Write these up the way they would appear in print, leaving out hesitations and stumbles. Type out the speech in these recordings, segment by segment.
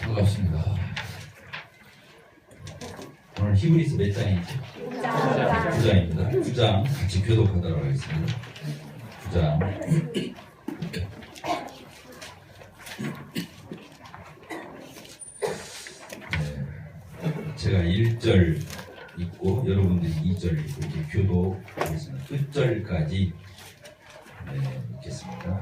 반갑습니다. 오늘 히브리서 몇 장이죠? 9장입니다. 9장 같이 교독하도록 하겠습니다. 9장. 제가 1절 읽고 여러분들이 2절 읽고 이렇게 교독하겠습니다. 끝절까지 읽겠습니다.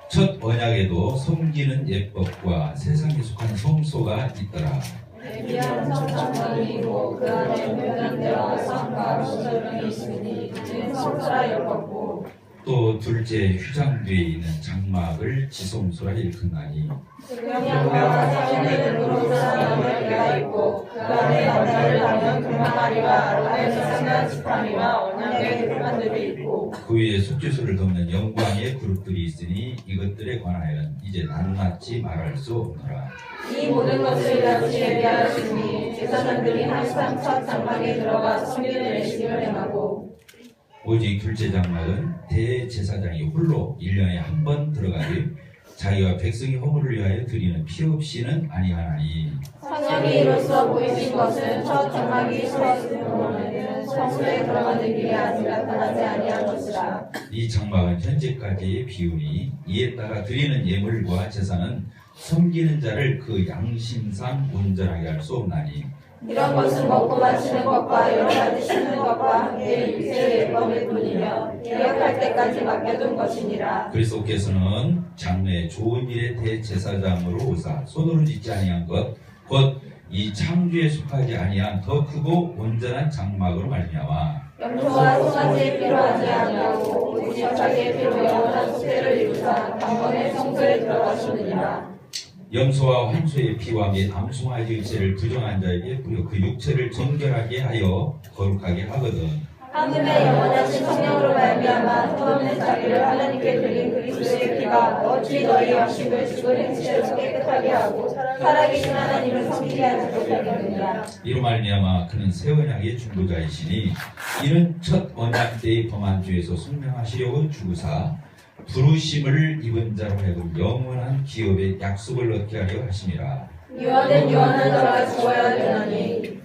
첫 언약에도 섬기는 예법과 세상에 속한 성소가 있더라. 레위한 성전이고 그 안에 변환되어 성과 수절이 있으니 이는 성소라 여겼고 또 둘째 휘장 뒤에 있는 장막을 지성소라 일컫나니 영양과 사진의 눈으로 사람을 내가 있고 그 안에 남자를 하면 금마리와 아론의 사나 지팡이와 언약의 불판들이 있고 그 위에 속죄소를 덮는 영광의 그룹들이 있으니 이것들에 관하여는 이제 낱낱이 말할 수 없노라. 이 모든 것을 다시 예비하시니 제사장들이 항상 첫 장막에 들어가 섬기는 예식을 행하고 오직 둘째 장막은 대제사장이 홀로 1년에 한 번 들어가되 자기와 백성의 허물을 위하여 드리는 피 없이는 아니하나니 성령이 이로써 보이신 것은 첫 장막이 세워진 동안에는 성소에 들어가는 길이 아직 나타나지 아니한 것이라. 이 장막은 현재까지의 비유니 이에 따라 드리는 예물과 제사는 섬기는 자를 그 양심상 온전하게 할 수 없나니 이런 것은 먹고 마시는 것과 여러 가지 씻는 것과 함께 육체의 예법일 뿐이며 기억할 때까지 맡겨둔 것이니라. 그리스도께서는 장래의 좋은 일의 대제사장으로 오사 손으로 짓지 아니한 것 곧 이 창조에 속하지 아니한 더 크고 온전한 장막으로 말미암아 염소와 송아지에 필요하지 아니하고 오직 자기의 피로 영원한 속죄를 이루사 단번에 성소에 들어가시느니라. 염소와 황소의 피와 및 암송아지의 죄를 부정한 자에게 뿌려 그 육체를 정결하게 하여 거룩하게 하거든. 하늘의 영원하신 성령으로 말미암아 흠없는 자기를 하나님께 드린 그리스도의 피가 어찌 너희 양심을 죽은 행실에서 깨끗하게 하고 살아계신 하나님을 섬기게 하지 못하겠느냐. 이로 말미암아 그는 새 언약의 중보자이시니 이는 첫 언약 때의 범한 죄에서 속량하시려고 죽으사 부르심을 입은 자로 하여금 영원한 기업의 약속을 얻게 하려 하심이라. 유언은 유언한 자가 죽어야 되나니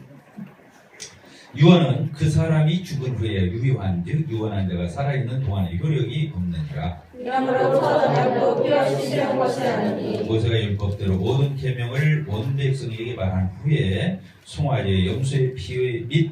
유언은 그 사람이 죽은 후에 유효한즉 유언한 자가 살아있는 동안에 효력이 없느니라. 이러므로 첫 언약도 피 없이 실현 것이 아니니 모세가 율법대로 모든 계명을 온 백성에게 말한 후에 송아지의 염소의 피 및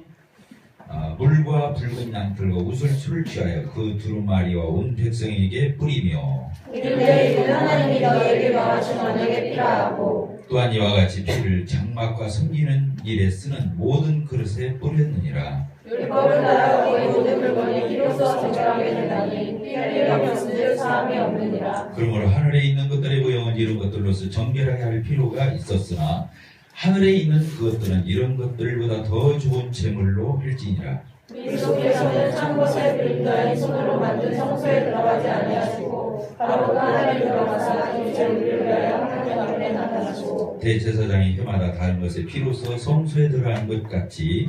물과 붉은 양털과 우슬초를 취하여 그 두루마리와 온 백성에게 뿌리며 이르되 이는 하나님이 너희에게 명하신 언약의 피라 하고 또한 이와 같이 피를 장막과 섬기는 일에 쓰는 모든 그릇에 뿌렸느니라. 율법을 따라오고 이 모든 물건이 피로써 정결하게 되나니 피 흘림이 없은즉 사함이 없느니라. 그러므로 하늘에 있는 것들의 모형은 이런 것들로서 정결하게 할 필요가 있었으나 하늘에 있는 그것들은 이런 것들보다 더 좋은 제물로 할지니라. 그리스도께서는 참 것을 그림자인 손으로 만든 성소에 들어가지 아니하시고 바로 그 안에 들어가사 이제 우리를 위하여 하나님 앞에 나타나시고 대제사장이 해마다 다른 것에 피로써 성소에 들어가는 것 같이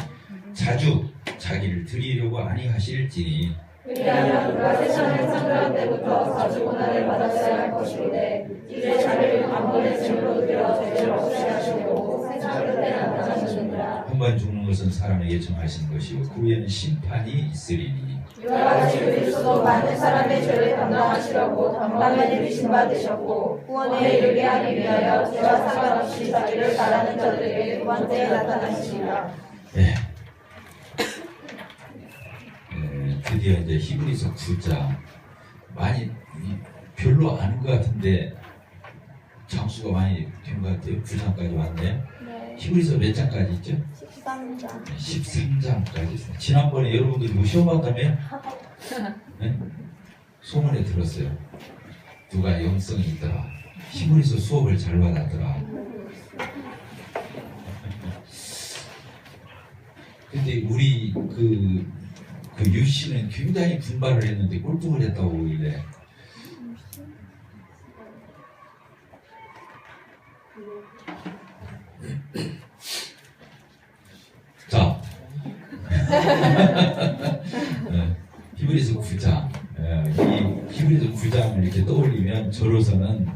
자주 자기를 드리려고 아니하실지니 왜냐하면 그가 세상을 창조한 때부터 자주 고난을 받았어야 할 것이로되 이제 자기를 단번에 짐으로 드려 죄를 없이 하시려고 세상 끝에 나타나시느니라. 한 번 죽는 것은 사람에게 정하신 것이요 그 후에는 심판이 있으리니 이와 같이 그리스도도 많은 사람의 죄를 담당하시려고 단번에 들이신 바 되셨고 구원에 이르게 하기 위하여 죄와 상관없이 자기를 바라는 자들에게 두 번째 나타나시니라. 드디어 이제 히브리서 9장 많이 별로 아는 것 같은데 장수가 많이 된 것 같아요. 9장까지 왔네. 히브리서 몇 장까지 있죠? 13장 13장까지 있어요. 지난번에 여러분들 이거 시험 봤다며? 네? 소문에 들었어요. 누가 영성이 있더라. 히브리서 수업을 잘 받았더라. 근데 우리 그 유씨는 굉장히 분발을 했는데 꼴등을 했다고 보길래 자 히브리서 9장 이 히브리서 주장을 이렇게 떠올리면 저로서는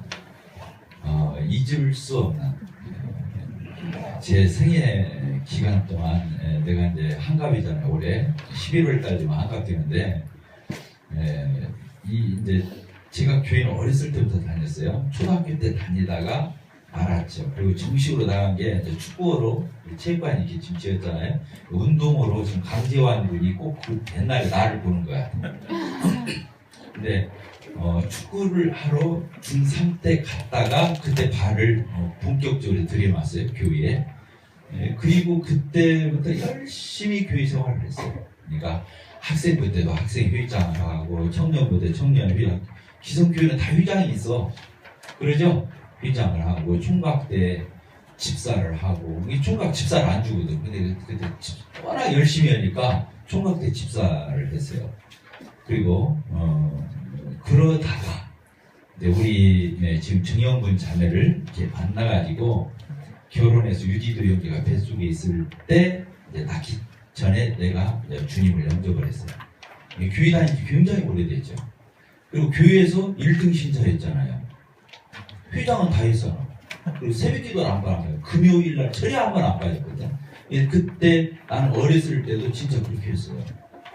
잊을 수 없는 제 생애 기간 동안 내가 이제 한갑이잖아요. 올해 11월 달이면 한갑되는데 이제 제가 교회는 어렸을 때부터 다녔어요. 초등학교 때 다니다가 말았죠. 그리고 정식으로 나간 게 이제 축구로 체육관이 이렇게 지금 지었잖아요. 운동으로 지금 강재환 군이 꼭 그 옛날에 나를 보는 거야. 근데 축구를 하러 중3 때 갔다가 그때 발을 본격적으로 들여놨어요. 교회에. 그리고 그때부터 열심히 교회 생활을 했어요. 그러니까 학생부 때도 학생회장을 하고 청년부 때 청년회장, 기성교회는 다 회장이 있어. 그러죠? 회장을 하고 총각 때 집사를 하고, 이 총각 집사를 안 주거든. 근데 그때 워낙 열심히 하니까 총각 때 집사를 했어요. 그리고 그러다가 우리 지금 정영근 자매를 이렇게 만나가지고 결혼해서 유지도 형제가 뱃속에 있을 때 이제 낳기 전에 내가 주님을 영접을 했어요. 교회 다닌 지 굉장히 오래됐죠. 그리고 교회에서 1등 신자였잖아요. 회장은 다 했잖아. 그리고 새벽기도를 안 가요. 금요일날 철야 한 번 안 빠졌거든. 그때 나는 어렸을 때도 진짜 그렇게 했어요.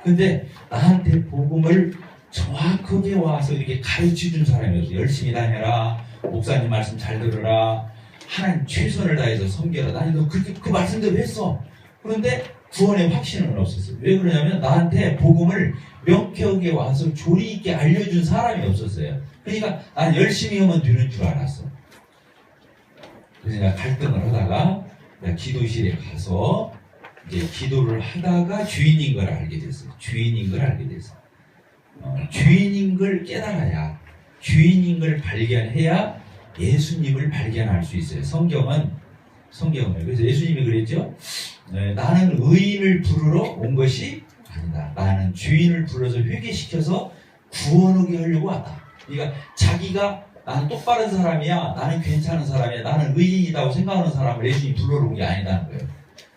근데 나한테 복음을 정확하게 와서 이렇게 가르쳐준 사람이었어. 열심히 다녀라, 목사님 말씀 잘 들어라, 하나님 최선을 다해서 섬겨라. 나는 너 그렇게 그 말씀대로 했어. 그런데 구원의 확신은 없었어요. 왜 그러냐면 나한테 복음을 명쾌하게 와서 조리 있게 알려준 사람이 없었어요. 그러니까 난 열심히 하면 되는 줄 알았어. 그래서 내가 갈등을 하다가 내가 기도실에 가서 이제 기도를 하다가 주인인 걸 알게 됐어요. 주인인 걸 알게 됐어요. 주인인 걸 깨달아야, 주인인 걸 발견해야 예수님을 발견할 수 있어요. 성경을. 그래서 예수님이 그랬죠. 나는 의인을 부르러 온 것이 아니다. 나는 주인을 불러서 회개시켜서 구원하게 하려고 왔다. 그러니까 자기가 나는 똑바른 사람이야, 나는 괜찮은 사람이야, 나는 의인이라고 생각하는 사람을 예수님이 불러러 온 게 아니다는 거예요.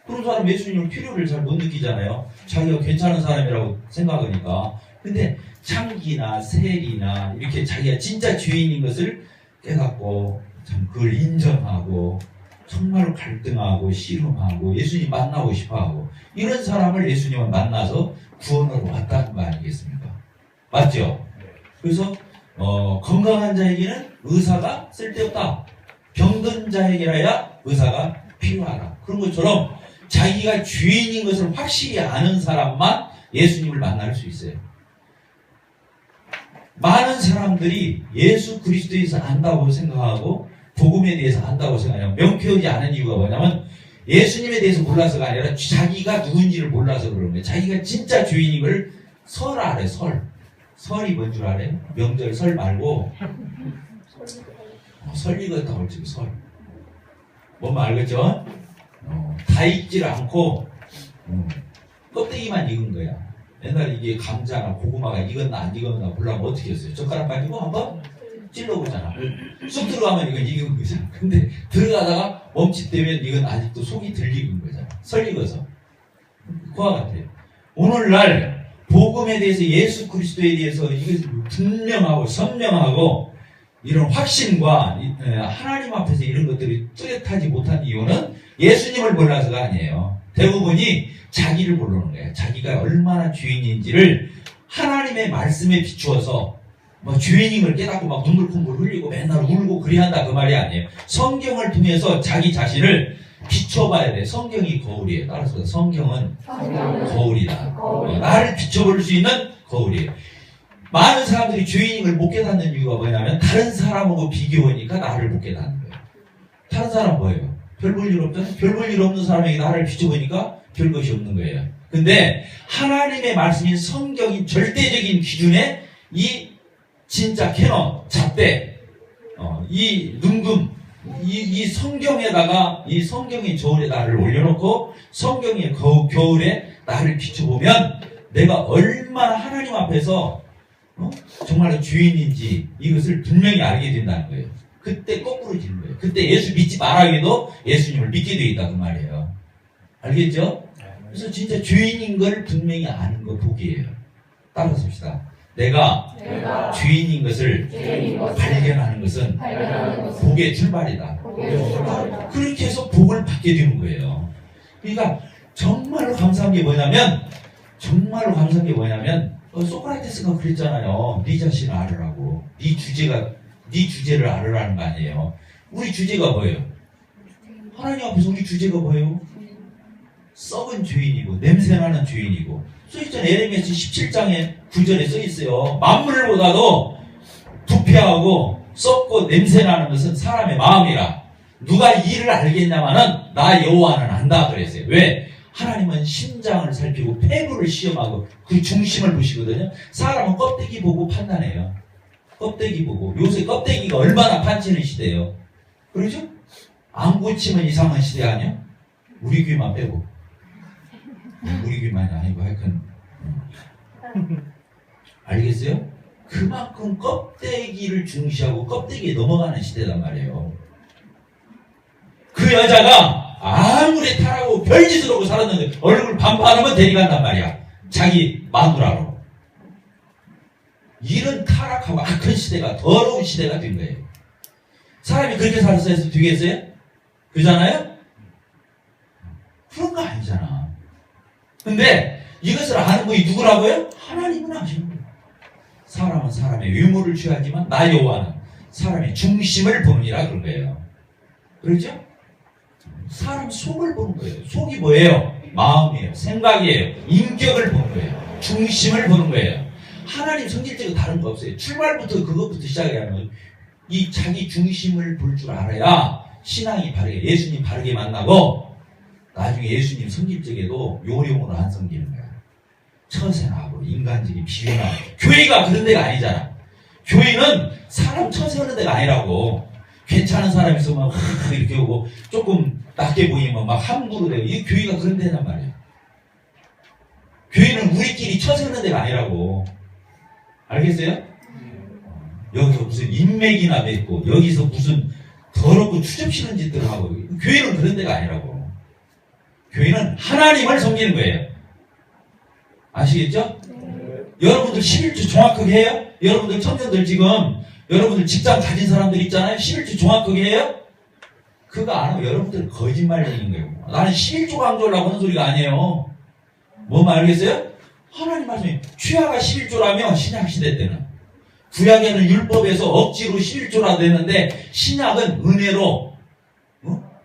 그런 사람 예수님을 필요를 잘 못 느끼잖아요. 자기가 괜찮은 사람이라고 생각하니까. 근데 창기나 셀이나 이렇게 자기가 진짜 주인인 것을 깨닫고 참 그걸 인정하고 정말로 갈등하고 씨름하고 예수님 만나고 싶어하고 이런 사람을 예수님은 만나서 구원으로 왔다는 거 아니겠습니까? 맞죠? 그래서 건강한 자에게는 의사가 쓸데없다. 병든 자에게라야 의사가 필요하다. 그런 것처럼 자기가 주인인 것을 확실히 아는 사람만 예수님을 만날 수 있어요. 많은 사람들이 예수 그리스도에 대해서 안다고 생각하고 복음에 대해서 안다고 생각해요. 명쾌하지 않은 이유가 뭐냐면 예수님에 대해서 몰라서가 아니라 자기가 누군지를 몰라서 그런 거예요. 자기가 진짜 주인인 걸 설 알아요. 설이 뭔 줄 알아요? 명절 설 말고 설 익었다고 할지 설. 뭔 말 알겠죠? 다 익질 않고 껍데기만 익은 거야. 옛날에 이게 감자나 고구마가 익었나 안 익었나 보려면 어떻게 했어요? 젓가락 가지고 한번 찔러보잖아. 쑥 들어가면 이건 익은 거잖아. 근데 들어가다가 멈칫되면 이건 아직도 속이 덜 익은 거잖아. 설 익어서. 그와 같아요. 오늘날 복음에 대해서 예수 그리스도에 대해서 이것을 분명하고 선명하고 이런 확신과 하나님 앞에서 이런 것들이 뚜렷하지 못한 이유는 예수님을 몰라서가 아니에요. 대부분이 자기를 모르는 거예요. 자기가 얼마나 주인인지를 하나님의 말씀에 비추어서 주인인 걸 깨닫고 막 눈물 콧물 흘리고 맨날 울고 그래야 한다 그 말이 아니에요. 성경을 통해서 자기 자신을 비춰봐야 돼. 성경이 거울이에요. 따라서 성경은 거울이다. 나를 비춰볼 수 있는 거울이에요. 많은 사람들이 주인인 걸 못 깨닫는 이유가 뭐냐면 다른 사람하고 비교하니까 나를 못 깨닫는 거예요. 다른 사람 뭐예요? 별 볼 일 없잖아요. 별 볼 일 없는 사람에게 나를 비춰보니까 별 것이 없는 거예요. 근데 하나님의 말씀인 성경이 절대적인 기준에 이 진짜 캐논, 잣대, 이 눈금, 이 성경에다가 이 성경의 저울에 나를 올려놓고 성경의 겨울에 나를 비춰보면 내가 얼마나 하나님 앞에서 정말 주인인지 이것을 분명히 알게 된다는 거예요. 그때 거꾸로 지는 거예요. 그때 예수 믿지 말아도 예수님을 믿게 되어 있다 그 말이에요. 알겠죠? 그래서 진짜 주인인 걸 분명히 아는 거 복이에요. 따라서 봅시다. 내가 내가 죄인인 것을 죄인인 것을 발견하는 것은 발견하는 것은 복의 출발이다. 복의 출발이다. 그렇게 해서 복을 받게 되는 거예요. 그러니까 정말로 감사한 게 뭐냐면 소크라테스가 그랬잖아요. 네 자신을 알으라고. 네 주제를 알으라는 거 아니에요. 우리 주제가 뭐예요? 하나님 앞에서 우리 주제가 뭐예요? 썩은 죄인이고 냄새나는 죄인이고. 써있잖아요. 에레미야 17장에 9절에 써있어요. 만물보다도 부패하고 썩고 냄새나는 것은 사람의 마음이라. 누가 이를 알겠냐마는 나 여호와는 안다 그랬어요. 왜? 하나님은 심장을 살피고 폐부를 시험하고 그 중심을 보시거든요. 사람은 껍데기 보고 판단해요. 껍데기 보고. 요새 껍데기가 얼마나 판치는 시대예요. 그렇죠? 안 고치면 이상한 시대 아니야? 우리 귀만 빼고. 우리 귀만이 아니고 하여튼 알겠어요? 그만큼 껍데기를 중시하고 껍데기에 넘어가는 시대단 말이에요. 그 여자가 아무리 타라고 별짓을 하고 살았는데 얼굴 반반하면 데려간단 말이야. 자기 마누라로. 이런 타락하고 악한 시대가 더러운 시대가 된 거예요. 사람이 그렇게 살았어야 해서 되겠어요? 그잖아요? 그런 거 아니잖아. 근데 이것을 아는 분이 누구라고요? 하나님은 아시는 거예요. 사람은 사람의 외모를 취하지만 나 여호와는 사람의 중심을 보느니라 그런 거예요. 그렇죠? 사람 속을 보는 거예요. 속이 뭐예요? 마음이에요. 생각이에요. 인격을 보는 거예요. 중심을 보는 거예요. 하나님 성질적으로 다른 거 없어요. 출발부터 그것부터 시작하면 이 자기 중심을 볼 줄 알아야 신앙이 바르게, 예수님 바르게 만나고 나중에 예수님 성질적에도 요령으로 안 섬기는 거야. 처세나고 인간적인 비교나. 교회가 그런 데가 아니잖아. 교회는 사람 처세하는 데가 아니라고. 괜찮은 사람이 있으면 막 이렇게 오고 조금 낮게 보이면 막 함부로 되고. 이 교회가 그런 데란 말이야. 교회는 우리끼리 처세하는 데가 아니라고. 알겠어요? 여기서 무슨 인맥이나 맺고 여기서 무슨 더럽고 추접스러운 짓들을 하고. 교회는 그런 데가 아니라고. 교회는 하나님을 섬기는 거예요. 아시겠죠? 여러분들 11주 정확하게 해요? 여러분들 청년들 지금 여러분들 직장 가진 사람들 있잖아요. 11주 정확하게 해요? 그거 안 하면 여러분들은 거짓말쟁인 거예요. 나는 11조 강조하려고 하는 소리가 아니에요. 뭔 말 알겠어요? 하나님 말씀이 취하가 11조라며 신약시대 때는. 구약에는 율법에서 억지로 11조라 되는데 신약은 은혜로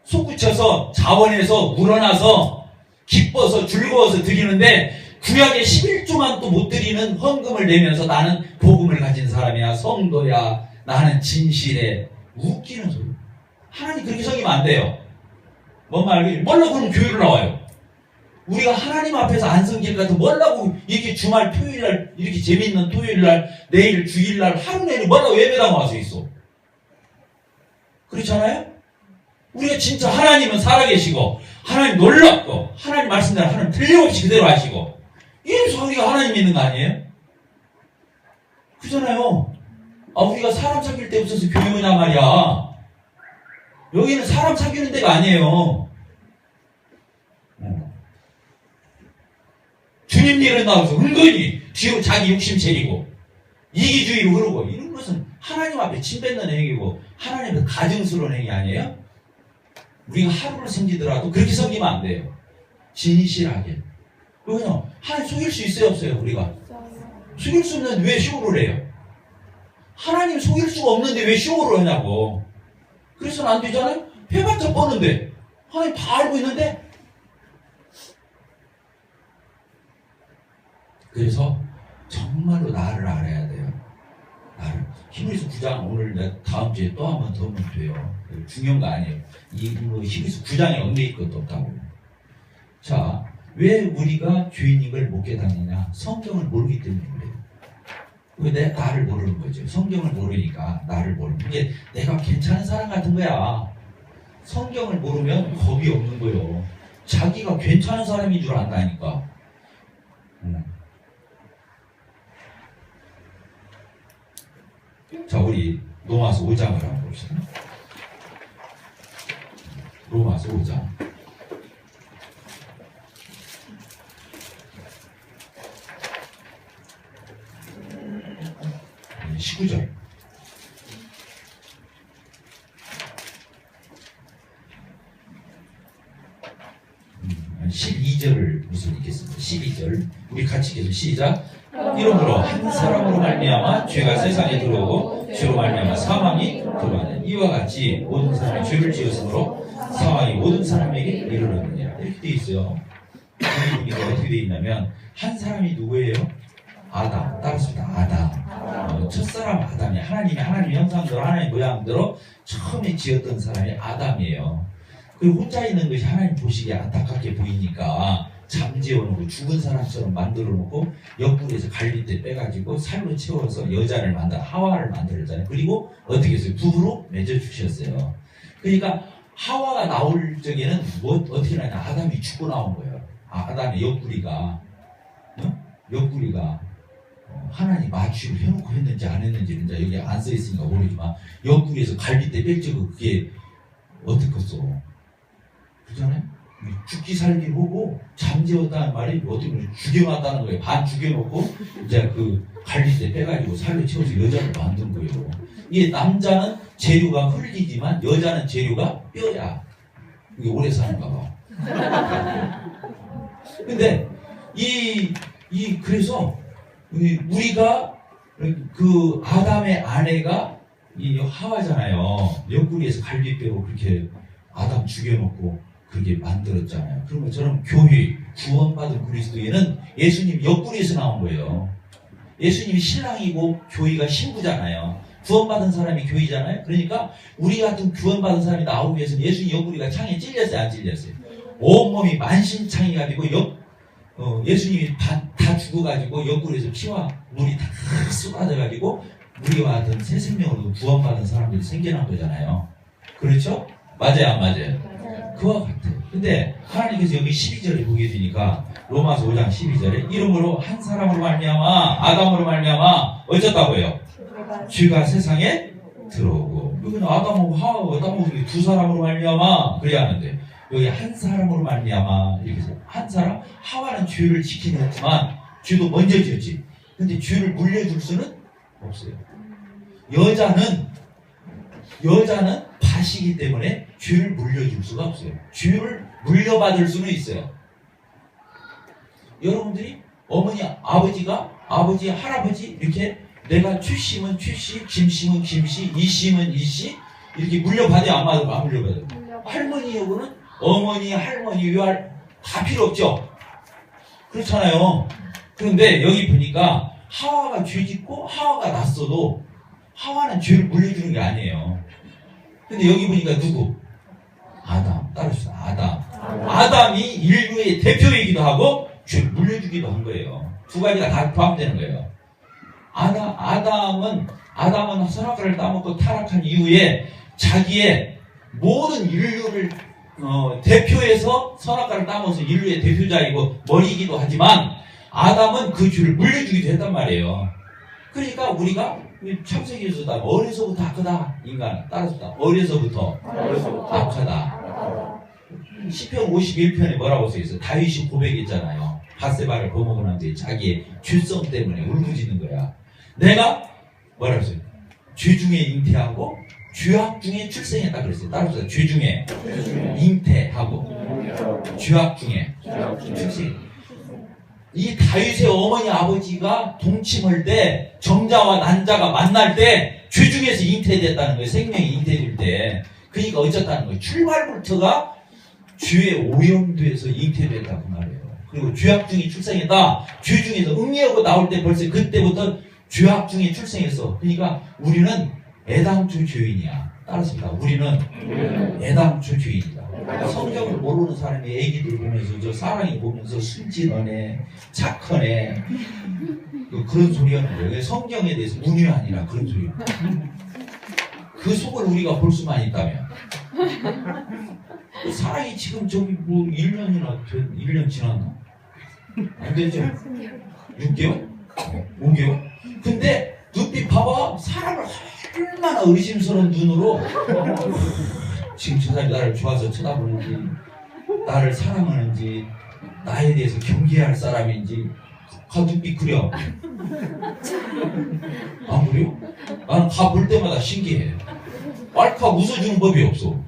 솟구쳐서 자원해서 우러나서 기뻐서 즐거워서 드리는데 구약에 11조만 또 못 드리는 헌금을 내면서 나는 복음을 가진 사람이야, 성도야, 나는 진실해. 웃기는 소리. 하나님 그렇게 섬기면 안 돼요. 뭔 말이에요? 뭐라고 그럼 교회를 나와요? 우리가 하나님 앞에서 안 섬길 것 같아. 뭐라고 이렇게 주말 토요일날 이렇게 재밌는 토요일날 내일 주일날 하루 내내 뭐라고 예배당 와서 있어? 그렇잖아요? 우리가 진짜 하나님은 살아계시고 하나님 놀랍고 하나님 말씀대로 하나님 틀림없이 그대로 하시고 이래서 우리가 하나님 믿는 거 아니에요? 그잖아요. 우리가 사람 사귈 때 없어서 교회 오냐 말이야. 여기는 사람 사귀는 데가 아니에요. 주님 일은 나와서 은근히 뒤로 자기 욕심 채리고 이기주의로 흐르고 이런 것은 하나님 앞에 침 뱉는 행위고 하나님의 가증스러운 행위 아니에요? 우리가 하루를 섬기더라도 그렇게 섬기면 안 돼요. 진실하게. 왜냐? 하나님 속일 수 있어요 없어요? 우리가 속일 수 없는데 왜 쇼를 해요? 하나님 속일 수가 없는데 왜 쇼를 하냐고. 그래서는 안 되잖아요? 해봤자 뻔한데 하나님 다 알고 있는데. 그래서 정말로 나를 알아야 돼요. 나를. 히브리서 9장 오늘 다음 주에 또 한 번 더 보면 돼요. 중요한 거 아니에요. 히브리서 9장에 얽매일 것도 없다고. 자, 왜 우리가 죄인인 걸 못 깨닫느냐? 성경을 모르기 때문에 그래요. 왜 나를 모르는 거죠? 성경을 모르니까 나를 모르는 거예요. 이게 내가 괜찮은 사람 같은 거야. 성경을 모르면 겁이 없는 거예요. 자기가 괜찮은 사람인 줄 안다니까. 자, 우리 로마서 5장을 한번 봅시다. 로마서 5장. 12절을 우선 읽겠습니다. 12절 우리 같이 계속 시작. 이러므로 한 사람으로 말미암아 죄가 세상에 들어오고 죄로 말미암아 사망이 들어오는 이와 같이 모든 사람이 죄를 지었으므로 사망이 모든 사람에게 이르렀느니라. 이렇게 돼 있어요. 여기 보니까 어떻게 돼 있냐면 한 사람이 누구예요? 아담. 따라습니다. 아담. 첫사람 아담이 하나님의 형상대로 하나님의 모양대로 처음에 지었던 사람이 아담이에요. 그리고 혼자 있는 것이 하나님 보시기에 안타깝게 보이니까 잠재워놓고 죽은 사람처럼 만들어놓고 옆구리에서 갈빗대 빼가지고 살로 채워서 여자를 하와를 만들었잖아요. 그리고 어떻게 했어요? 부부로 맺어주셨어요. 그러니까 하와가 나올 적에는 어떻게 나냐? 아담이 죽고 나온 거예요. 아담의 옆구리가 하나님 마취를 해놓고 했는지 안 했는지는 이제 여기 안 써있으니까 모르지만 옆구리에서 갈빗대 뺄적고 그게 어떻겠어? 그잖아요? 죽기 살기를 하고 잠재웠다는 말이 어떻게 보면 죽여놨다는 거예요. 반 죽여놓고 이제 그 갈빗대 빼가지고 살로 채워서 여자를 만든 거예요. 이게 남자는 재료가 흙이지만 여자는 재료가 뼈야. 이게 오래 사는가 봐. 근데 그래서 우리가 그 아담의 아내가 이 하와잖아요. 옆구리에서 갈비 빼고 그렇게 아담 죽여놓고 그렇게 만들었잖아요. 그런 것처럼 교회 구원받은 그리스도인은 예수님 옆구리에서 나온 거예요. 예수님이 신랑이고 교회가 신부잖아요. 구원받은 사람이 교회잖아요. 그러니까 우리 같은 구원받은 사람이 나오기 위해서는 예수님 옆구리가 창에 찔렸어요, 안 찔렸어요? 온몸이 만신창이가지고 예수님이 다 죽어가지고 옆구리에서 피와 물이 다 쏟아져가지고 우리와 같은 새 생명으로 구원받은 사람들이 생겨난 거잖아요. 그렇죠? 맞아요, 안 맞아요? 그와 같아요. 근데 하나님께서 여기 12절에 보게 되니까 로마서 5장 12절에 이름으로 한 사람으로 말미암아 아담으로 말미암아 어쩌다고요? 죄가 세상에 들어오고 여기는 아담하고 하와하고 아담하고 두 사람으로 말미암아 그래야 하는데 여기 한 사람으로 말미암아 이렇게 해서 한 사람 하와는 죄를 지키긴 했지만 죄도 먼저 지었지. 근데 죄를 물려줄 수는 없어요. 여자는 밭이기 때문에 죄를 물려줄 수가 없어요. 죄를 물려받을 수는 있어요. 여러분들이 어머니, 아버지, 할아버지 이렇게 내가 최씨면 최씨, 김씨면 김씨, 이씨면 이씨 이렇게 물려받아요? 안 물려받아요? 할머니하고는 어머니, 할머니, 유할 다 필요 없죠? 그렇잖아요. 그런데 여기 보니까 하와가 죄 짓고 하와가 났어도 하와는 죄를 물려주는 게 아니에요. 근데 여기 보니까 누구? 아담. 따르시다. 아담이 인류의 대표이기도 하고 죄를 물려주기도 한 거예요. 두 가지가 다 포함되는 거예요. 아담은 선악과를 따먹고 타락한 이후에 자기의 모든 인류를 대표해서 선악과를 따먹어서 인류의 대표자이고 머리이기도 하지만 아담은 그 죄를 물려주기도 했단 말이에요. 그러니까 우리가 창세기에서 어려서부터 악하다 인간 따라서 어려서부터 악하다. 시편 51편에 뭐라고 써있어? 다윗이 고백했잖아요. 밧세바를 범하고 난 뒤에 자기의 죄성 때문에 울부짖는 거야. 내가 뭐라고 했어요? 죄 중에 잉태하고 죄악 중에 출생했다 그랬어요. 따라서 죄 중에 잉태하고 죄악 중에 출생. 이 다윗의 어머니 아버지가 동침할 때 정자와 난자가 만날 때 죄 중에서 잉태됐다는 거예요. 생명이 잉태될 때. 그러니까 어쨌다는 거예요. 출발부터가 죄에 오염돼서 잉태됐다 그 말이에요. 그리고 죄악 중에 출생했다. 죄 중에서 응애하고 나올 때 벌써 그때부터 죄악 중에 출생했어. 그러니까 우리는 애당초 죄인이야. 따라서입니다. 우리는 애당초 죄인이다. 성경을 모르는 사람이 애기들 보면서 저 사랑이 보면서 순진하네, 착하네 그런 소리 하는 거예요. 성경에 대해서 문외한이라 그런 소리. 그 속을 우리가 볼 수만 있다면. 사랑이 지금 저기 뭐 1년 지났나? 안 되죠? 6개월? 5개월? 근데 눈빛 봐봐. 사람을 얼마나 의심스러운 눈으로 지금 저 사람이 나를 좋아서 쳐다보는지 나를 사랑하는지 나에 대해서 경계할 사람인지 눈빛 그려. 안 그래요? 나는 다 볼 때마다 신기해. 빨칵 웃어주는 법이 없어.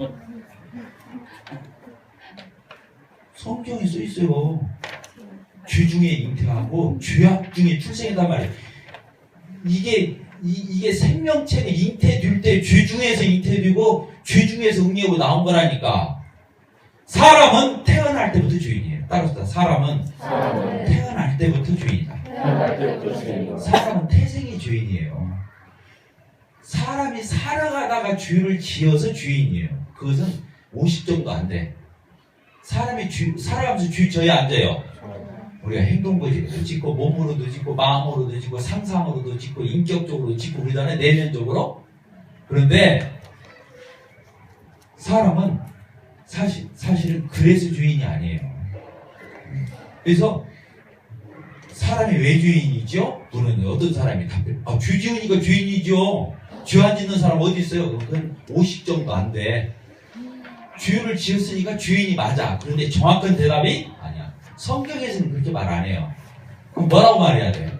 성경에 써 있어요. 죄 중에 잉태하고 죄악 중에 출생이단 말이에요. 이게 생명체가 잉태될 때 죄 중에서 잉태되고 죄 중에서 응애하고 나온 거라니까. 사람은 태어날 때부터 죄인이에요. 따라서 사람은 태어날 때부터 죄인이다. 사람은 태생의 죄인이에요. 사람이 살아가다가 죄를 지어서 죄인이에요. 그것은 50 정도 안 돼. 사람이 살아가면서 죄 져야 안 져요. 우리가 행동거지도 짓고 몸으로도 짓고 마음으로도 짓고 상상으로도 짓고 인격적으로도 짓고 그러잖아요. 내면적으로. 그런데 사람은 사실은 그래서 죄인이 아니에요. 그래서 사람이 왜 죄인이죠? 물론 어떤 사람이 답해요. 죄 지으니까 죄인이죠. 죄 안 짓는 사람 어디 있어요? 그건 50 정도 안 돼. 죄를 지었으니까 죄인이 맞아. 그런데 정확한 대답이 아니야. 성경에서는 그렇게 말 안 해요. 그럼 뭐라고 말해야 돼?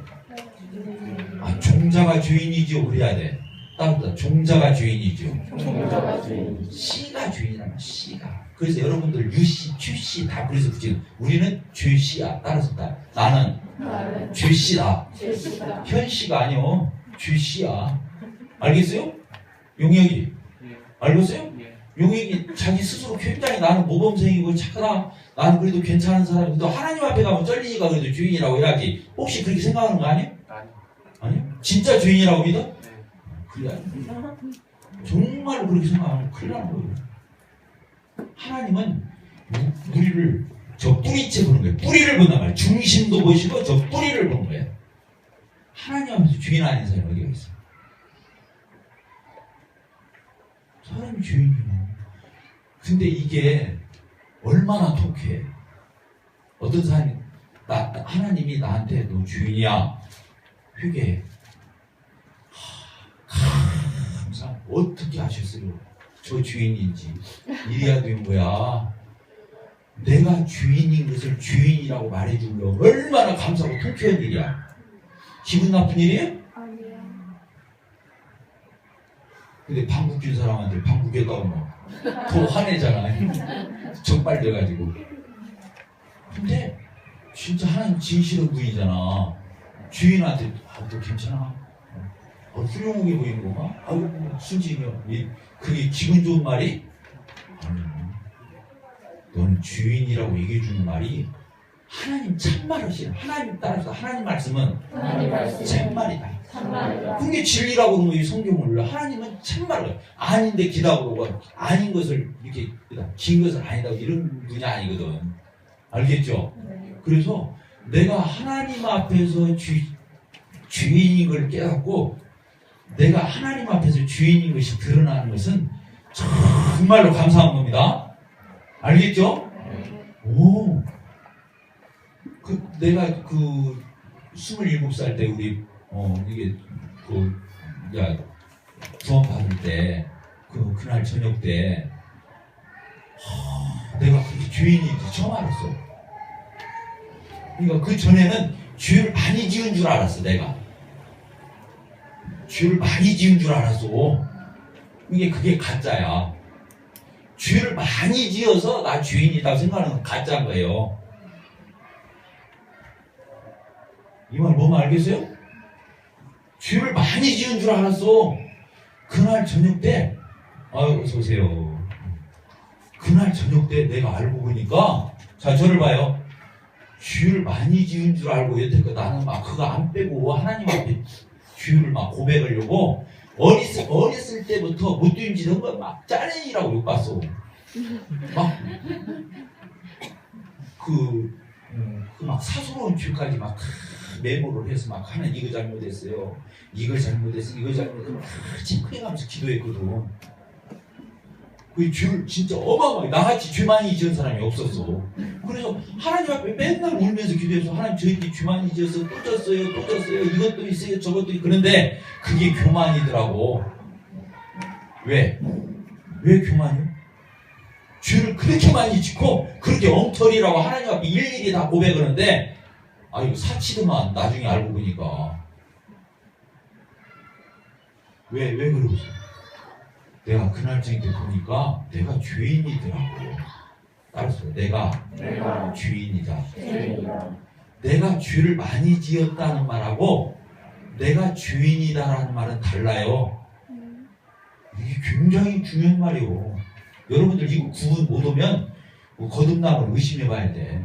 종자가 죄인이죠. 그래야 돼. 따뜻하다. 종자가 죄인이죠. 씨가 죄인이란 말이야. 씨가. 그래서 여러분들 유씨, 취씨 다 그래서 붙이는. 우리는 죄씨야. 따라서 나는 죄씨다. 현씨가 아니요. 죄씨야. 알겠어요? 용혁이. 알겠어요? 용혁이 자기 스스로 굉장히 나는 모범생이고 착하다. 나는 그래도 괜찮은 사람인데 또 하나님 앞에 가면 쩔리니까 그래도 죄인이라고 해야지. 혹시 그렇게 생각하는 거 아니에요? 아니요? 진짜 죄인이라고 믿어? 그래. 정말로 그렇게 생각하면 큰일 나는 거예요. 하나님은 우리를 저 뿌리째 보는 거예요. 뿌리를 본단 말이에요. 중심도 보시고 저 뿌리를 보는 거예요. 하나님 앞에서 죄인 아닌 사람이 어디가 있어요? 사람이 죄인이에요. 근데 이게 얼마나 통쾌해. 어떤 사람이 하나님이 나한테 너 죄인이야. 회개해. 항상 어떻게 하셨어요? 저 죄인인지. 이래야 된 거야. 내가 죄인인 것을 죄인이라고 말해준 거 얼마나 감사하고 통쾌한 일이야. 기분 나쁜 일이에요? 아니요. 근데 방귀 낀 사람한테 방귀 꼈다고 더 화내잖아. 적발돼가지고. 근데 진짜 하나님 진실한 분이잖아. 주인한테 너 괜찮아? 훌륭하게 보이는 거가? 아이고 순진이요. 그게 기분 좋은 말이? 아니, 너는 주인이라고 얘기해주는 말이 하나님 참말이시네. 하나님 따라서 하나님 말씀은 참말이다. 그게 진리라고 그러는 거예요. 성경을. 하나님은 참말을 아닌데 기다고 그러고 아닌 것을 이렇게 긴 것을 아니다고 이런 분이 아니거든. 알겠죠? 그래서 내가 하나님 앞에서 죄인인 걸 깨닫고 내가 하나님 앞에서 죄인인 것이 드러나는 것은 정말로 감사한 겁니다. 알겠죠? 오. 내가 27살 때 우리 이게 구원 받을 때 그날 저녁 때 내가 그렇게 죄인인지 처음 알았어. 그러니까 그 전에는 죄를 많이 지은 줄 알았어. 내가 죄를 많이 지은 줄 알았어. 그게 가짜야. 죄를 많이 지어서 나 죄인이다 생각하는 건 가짜인 거예요. 이 말 뭐면 알겠어요? 죄를 많이 지은 줄 알았어. 그날 저녁 때 어서 오세요. 그날 저녁 때 내가 알고 보니까 자 저를 봐요. 죄를 많이 지은 줄 알고 여태껏 나는 막 그거 안 빼고 하나님 앞에 죄를 막 고백하려고 어렸을 때부터 못되임지던 거 막 짜증이라고 욕봤어. 막 막 사소로운 죄까지 막 메모를 해서 막 하나님 이거 잘못했어요. 이거 잘못했어요. 막 체크해가면서 기도했거든. 그 죄를 진짜 어마어마하게 나같이 죄 많이 지은 사람이 없었어. 그래서 하나님 앞에 맨날 울면서 기도해서 하나님 저희끼리 죄 많이 지어서 또 졌어요. 이것도 있어요. 저것도 있어요. 그런데 그게 교만이더라고. 왜 교만이요? 죄를 그렇게 많이 짓고 그렇게 엉터리라고 하나님 앞에 일일이 다 고백하는데 이거 사치더만 나중에 알고 보니까 왜 그러겠어? 내가 그날 저녁 때 보니까 내가 죄인이더라고. 따라서 내가 주인이다. 주인이다. 내가 죄를 많이 지었다는 말하고 내가 주인이다라는 말은 달라요. 이게 굉장히 중요한 말이요. 여러분들 이거 구분 못 오면 거듭남을 의심해 봐야 돼.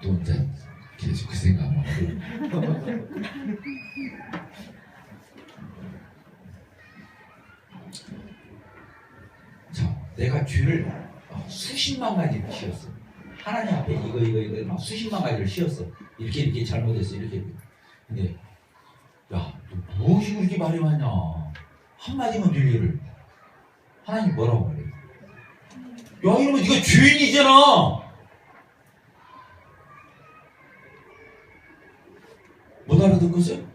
또 이제 계속 그 생각만 하고. 자, 내가 죄를 수십만 가지를 씌웠어. 하나님 앞에 이거 막 수십만 가지를 씌웠어. 이렇게 잘못했어. 이렇게. 근데 야, 너 무엇이 그렇게 말이 많냐? 한마디만 될 일을 하나님 뭐라고 말해? 야, 이러면 네가 죄인이잖아. 못 알아듣겠어요?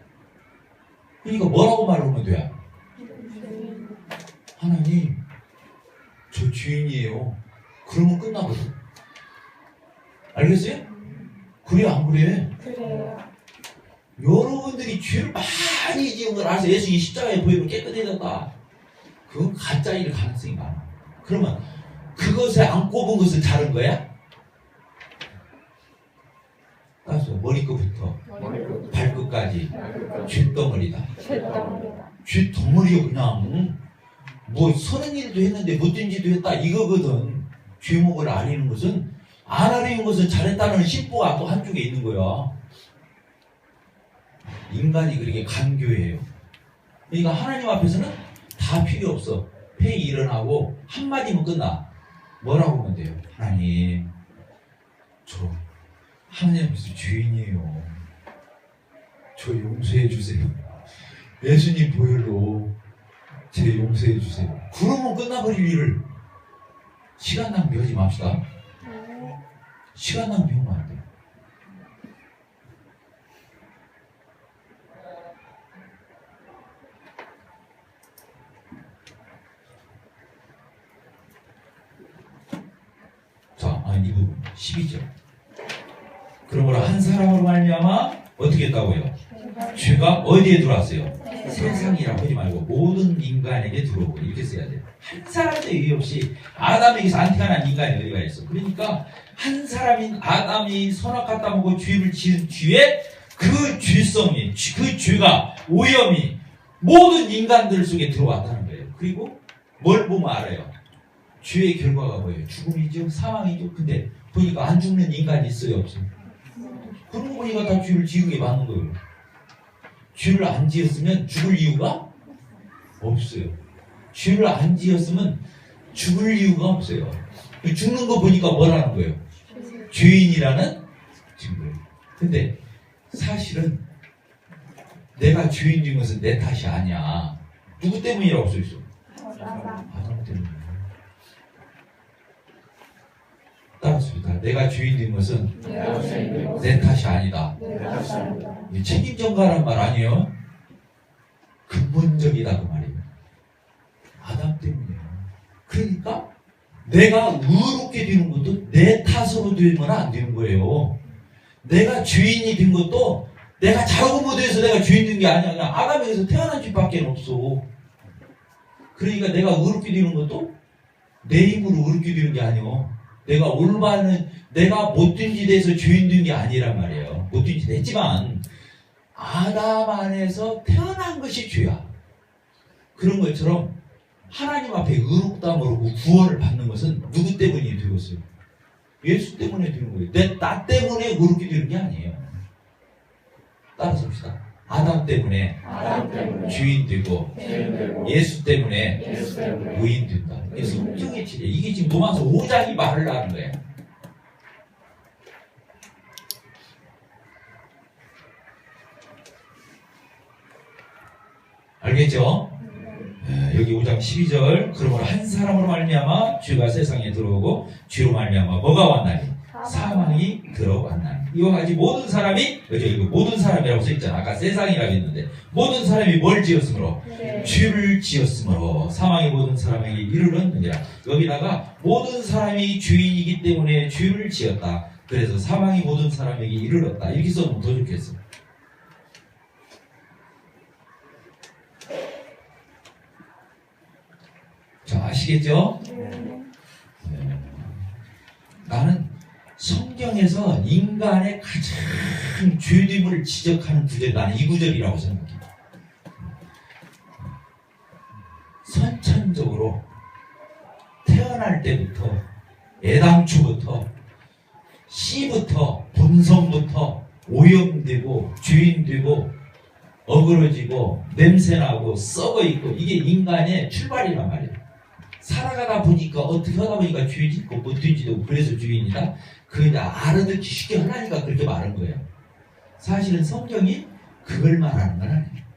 그러니까 뭐라고 말하면 돼? 하나님, 저 죄인이에요. 그러면 끝나거든. 알겠어요? 그래 안 그래? 그래요. 여러분들이 죄를 많이 지은 걸 알아서 예수님이 십자가에 보이면 깨끗해졌다. 그건 가짜일 가능성이 많아. 그러면 그것에 안 꼽은 것은 다른 거야? 따라서 머리끝부터 발끝까지 죄덩어리다. 죄덩어리요. 그냥 뭐 선한 일도 했는데 못된 짓도 했다 이거거든. 죄목을 아리는 것은 안 아리는 것은 잘했다는 심보가 또 한쪽에 있는 거야. 인간이 그렇게 간교해요. 그러니까 하나님 앞에서는 다 필요 없어. 회의 일어나고 한마디면 끝나. 뭐라고 하면 돼요? 하나님, 저 하나님 앞에서 죄인이에요. 저 용서해 주세요. 예수님 보혈로 제 용서해 주세요. 그러면 끝나버릴 일을 시간 낭비하지 맙시다. 시간 낭비하면 안 돼. 자, 이 부분 12절. 그러므로 한 사람으로 말미암아 어떻게 했다고요? 죄가 어디에 들어왔어요? 세상이라고 하지 말고 모든 인간에게 들어오고 이렇게 써야 돼요. 한 사람도 의미 없이 아담에게서 안태어난 인간이 어디가 있어. 그러니까 한 사람인 아담이 선악과다 먹고 죄를 지은 뒤에 그 죄성이, 그 죄가 오염이 모든 인간들 속에 들어왔다는 거예요. 그리고 뭘 보면 알아요? 죄의 결과가 뭐예요? 죽음이죠? 사망이죠? 근데 보니까 안 죽는 인간이 있어요? 없어요? 그런 거 보니까 다 죄를 지으게 맞는 거예요. 죄를 안 지었으면 죽을 이유가 없어요. 죄를 안 지었으면 죽을 이유가 없어요. 죽는 거 보니까 뭐라는 거예요? 죄인이라는 증거예요. 근데 사실은 내가 죄인인 것은 내 탓이 아니야. 누구 때문이라고 써 있어? 아담 때문에. 따라습니다. 내가 죄인인 것은 내 탓이 아니다. 책임전가란 말 아니에요? 근본적이다 그 말이에요. 아담 때문이에요. 그러니까 내가 의롭게 되는 것도 내 탓으로 되면 안 되는 거예요. 내가 죄인이 된 것도 내가 잘하고 못해서 내가 죄인 된 게 아니야. 그냥 아담에게서 태어난 죄밖에 없어. 그러니까 내가 의롭게 되는 것도 내 힘으로 의롭게 되는 게 아니요. 내가 올바른, 내가 못된 짓에서 죄인 된 게 아니란 말이에요. 못된 짓 했지만 아담 안에서 태어난 것이 죄야. 그런 것처럼 하나님 앞에 의롭다므로 구원을 받는 것은 누구 때문이 되겠어요? 예수 때문에 되는 거예요. 나 때문에 의롭게 되는 게 아니에요. 따라서 봅시다. 아담 때문에 주인 되고 예수 때문에 의인 된다. 이게 성경의 진리. 이게 지금 로마서 5장이 말을 하는 거예요. 알겠죠? 여기 5장 12절. 그러므로 한 사람으로 말미암아 죄가 세상에 들어오고 죄로 말미암아 뭐가 왔나니? 사망이 들어왔나니. 이와 같이 모든 사람이, 그죠? 이거 모든 사람이라고 써있잖아. 아까 세상이라고 했는데 모든 사람이 뭘 지었으므로? 죄를 지었으므로 사망이 모든 사람에게 이르렀느니라. 여기다가 모든 사람이 죄인이기 때문에 죄를 지었다. 그래서 사망이 모든 사람에게 이르렀다. 이렇게 써놓으면 더 좋겠어. 자, 아시겠죠? 네. 성경에서 인간의 가장 죄됨을 지적하는 구절이 나는 이 구절이라고 생각해요. 선천적으로 태어날 때부터 애당초부터 씨부터 본성부터 오염되고 죄인되고 어그러지고 냄새나고 썩어있고 이게 인간의 출발이란 말이에요. 살아가다 보니까 어떻게 하다 보니까 죄 짓고 못 뒤지고 그래서 죄인이다. 그냥 알아듣기 쉽게 하나니까 그렇게 말한 거예요. 사실은 성경이 그걸 말하는 건 아니에요.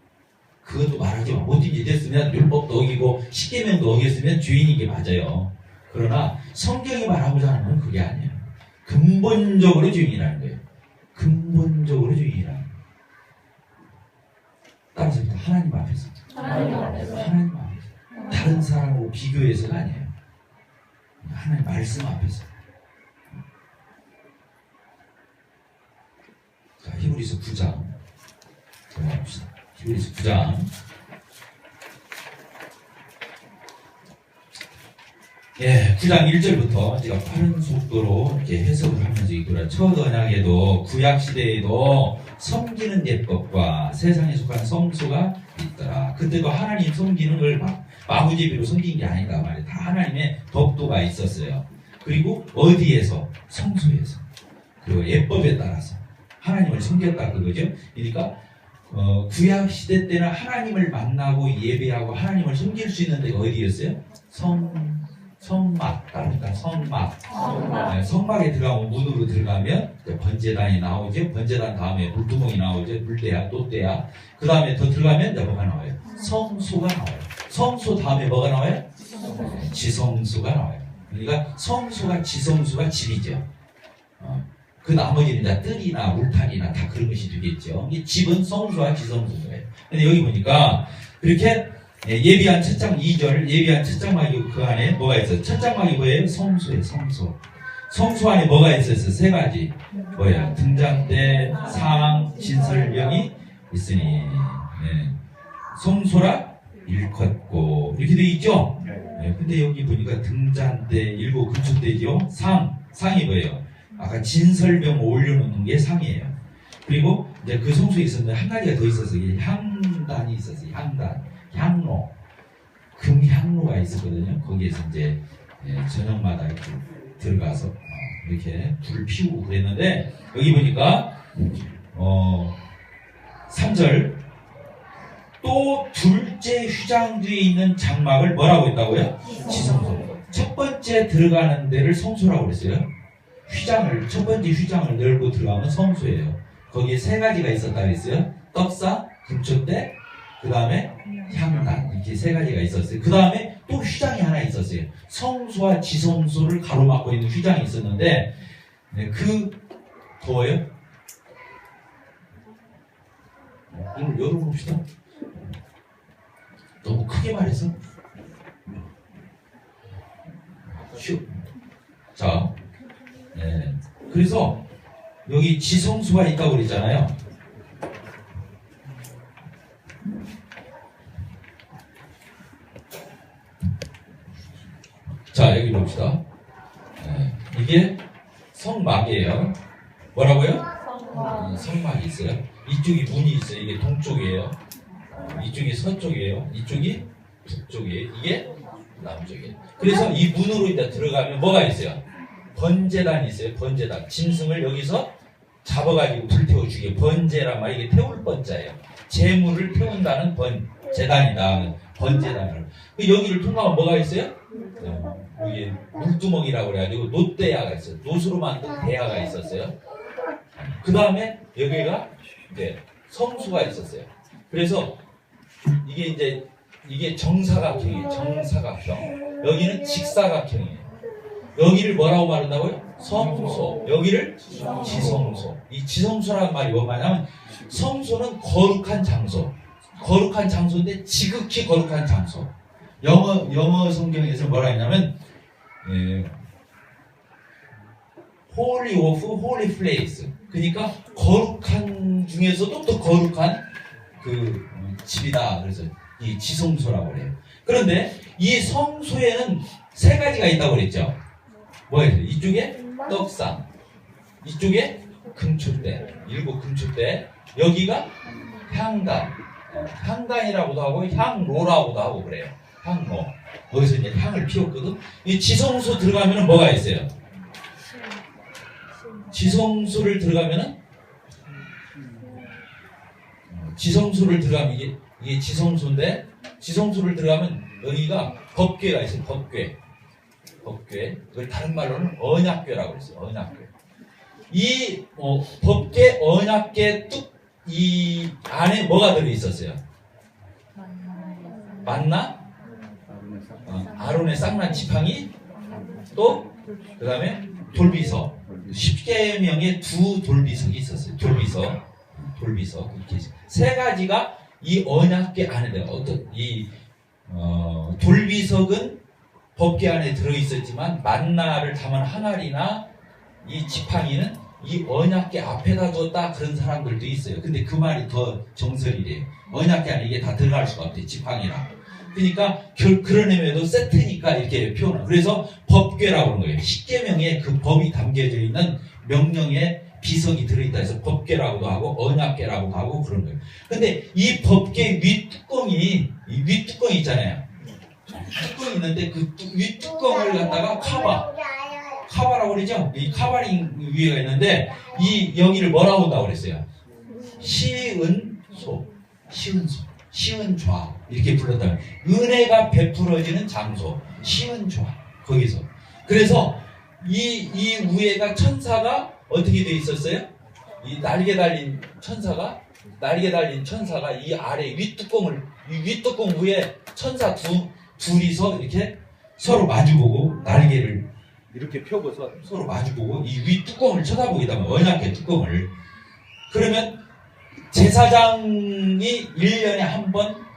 그것도 말하지 마. 못 뒤지됐으면 율법도 어기고 십계명도 어겼으면 죄인인 게 맞아요. 그러나 성경이 말하고자 하는 건 그게 아니에요. 근본적으로 죄인이라는 거예요. 근본적으로 죄인이라는 거예요. 따라서 하나님 앞에서 하나님 앞에서 다른 사람하고 비교해서가 아니에요. 하나님 말씀 앞에서. 자, 히브리서 9장 들어갑시다. 히브리서 9장 예, 9장 1절부터 제가 빠른 속도로 이렇게 해석을 하면서 이거라. 첫 언약에도 구약 시대에도 섬기는 예법과 세상에 속한 성소가 있더라. 그때도 하나님 섬기는 걸 마구제비로 섬긴 게 아니다 말이에요. 다 하나님의 법도가 있었어요. 그리고 어디에서? 성소에서. 그리고 예법에 따라서 하나님을 섬겼다 그거죠. 그러니까 구약 시대 때는 하나님을 만나고 예배하고 하나님을 섬길 수 있는 데가 어디였어요? 성막, 그러니까 성막. 네, 성막에 들어가면 문으로 들어가면 번제단이 나오죠. 번제단 다음에 물두멍이 나오죠. 물대야, 또대야. 그 다음에 더 들어가면 뭐가 나와요? 성소가 나와요. 성소 다음에 뭐가 나와요? 지성소가 나와요. 그러니까 성소가 지성소가 집이죠. 그 나머지는 이제 뜰이나 울타리나 다 그런 것이 되겠죠. 이 집은 성소와 지성소예요. 근데 여기 보니까 그렇게 예비한 첫장 2절, 예비한 첫장막이 그 안에 뭐가 있어요? 첫장막이 뭐예요? 성소예요, 성소. 성소 안에 뭐가 있었어요? 세 가지. 뭐야? 등잔대, 상, 진설명이 있으니. 네. 성소라 일컫고. 이렇게 돼 있죠? 네. 근데 여기 보니까 등잔대, 일곱 근처대죠? 상이 뭐예요? 아까 진설명 올려놓는 게 상이에요. 그리고 이제 그 성소에 있었는데 한 가지가 더 있었어요. 향단이 있었어요. 향로, 금향로가 있었거든요. 거기에서 이제 저녁마다 이렇게 들어가서 이렇게 불을 피우고 그랬는데 여기 보니까 3절 또 둘째 휘장 뒤에 있는 장막을 뭐라고 했다고요? 지성소. 첫 번째 들어가는 데를 성소라고 그랬어요. 첫 번째 휘장을 열고 들어가면 성소예요. 거기에 세 가지가 있었다고 했어요. 떡상, 금초대, 그 다음에 향단, 이렇게 세 가지가 있었어요. 그 다음에 또 휘장이 하나 있었어요. 성소와 지성소를 가로막고 있는 휘장이 있었는데, 더워요? 오늘 열어봅시다. 너무 크게 말해서. 자, 그래서 여기 지성소가 있다고 그랬잖아요. 자, 여기 봅시다. 이게 성막이에요. 뭐라고요? 성막이 있어요. 이쪽이 문이 있어요. 이게 동쪽이에요. 이쪽이 서쪽이에요. 이쪽이 북쪽이에요. 이게 남쪽이에요. 그래서 이 문으로 일단 들어가면 뭐가 있어요? 번제단이 있어요. 번제단. 짐승을 여기서 잡아가지고 불태워주게. 번제란 말이 이게 태울 번자예요. 재물을 태운다는 번제단이다. 번제단을. 여기를 통과하면 뭐가 있어요? 여기 물두멍이라고 그래가지고 놋대야가 있어요. 놋으로 만든 대야가 있었어요. 그 다음에 여기가 이제 성수가 있었어요. 그래서 이게 정사각형이에요. 정사각형. 여기는 직사각형이에요. 여기를 뭐라고 말한다고요? 성소. 여기를 지성소. 이 지성소라는 말이 뭐냐면 성소는 거룩한 장소. 거룩한 장소인데 지극히 거룩한 장소. 영어 성경에서 뭐라 했냐면 Holy of Holy Place. 그러니까 거룩한 중에서도 또 거룩한 그 집이다. 그래서 이 지성소라고 그래요. 그런데 이 성소에는 세 가지가 있다고 그랬죠. 뭐예요? 이쪽에 떡상, 이쪽에 금초대, 일곱 금초대, 여기가 향단, 향단이라고도 하고 향로라고도 하고 그래요. 향로. 거기서 이제 향을 피웠거든. 이 지성소 들어가면은 뭐가 있어요? 지성소를 들어가면은 지성소를 들어가면 이게 지성소인데, 지성소를 들어가면 여기가 법궤가 있어요. 법궤. 그걸 다른 말로는 언약궤라고 했어요. 언약궤. 이 법궤 언약궤 이 안에 뭐가 들어 있었어요? 만나? 아론의 쌍난 지팡이, 또 그다음에 돌비석. 10계명의 두 돌비석이 있었어요. 돌비석 이렇게 세 가지가 이 언약궤 안에 들어. 어떤 돌비석은 법궤 안에 들어 있었지만 만나를 담은 항아리나 이 지팡이는 이 언약궤 앞에다 뒀다 그런 사람들도 있어요. 근데 그 말이 더 정설이래요. 언약궤 안에 이게 다 들어갈 수가 없대, 지팡이랑. 그러니까 그런 의미에도 세트니까 이렇게 표현을. 그래서 법궤라고 하는 거예요. 10계명에 그 법이 담겨져 있는 명령의 비석이 들어있다 해서 법궤라고도 하고 언약궤라고도 하고 그런 거예요. 근데 이 법궤 윗뚜껑이 있잖아요. 뚜껑이 있는데 그 윗뚜껑을 갖다가 카바라고 그러죠? 이 카바링 위에가 있는데 이 여기를 뭐라고 한다고 그랬어요? 시은좌 이렇게 불렀다면 은혜가 베풀어지는 장소, 시은좌 거기서. 그래서 이 위에가 천사가 어떻게 돼 있었어요? 이 날개 달린 천사가 이 아래 이 윗뚜껑 위에 천사 둘이서 이렇게 서로 마주보고 날개를 이렇게 펴고서 서로 마주보고 이 윗뚜껑을 쳐다보게 되면 언약궤 뚜껑을. 그러면 제사장이 1년에 한 번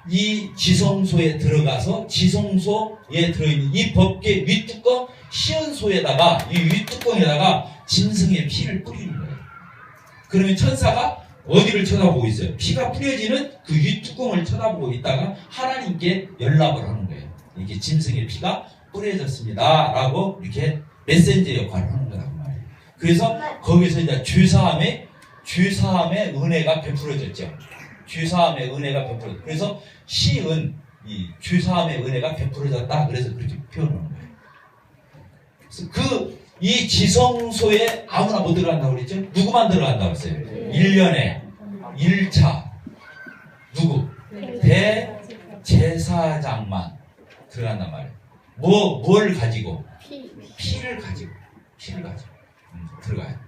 이 지성소에 들어가서 지성소에 들어있는 이 법궤 윗뚜껑 시은소에다가 이 윗뚜껑에다가 짐승의 피를 뿌리는 거예요. 그러면 천사가 어디를 쳐다보고 있어요? 피가 뿌려지는 그 윗뚜껑을 쳐다보고 있다가 하나님께 연락을 하는 거예요. 이렇게 짐승의 피가 뿌려졌습니다 라고 이렇게 메신저 역할을 하는 거란 말이에요. 그래서 거기서 이제 죄사함의 은혜가 베풀어졌죠. 죄사함의 은혜가 베풀어졌죠. 그래서 시은 이 죄사함의 은혜가 베풀어졌다. 그래서 그렇게 표현하는 거예요. 그래서 이 지성소에 아무나 못 들어간다고 그랬죠? 누구만 들어간다고 했어요? 1년에 1차 누구? 대제사장만 들어간단 말이에요. 뭘 가지고? 피를 가지고 들어가요.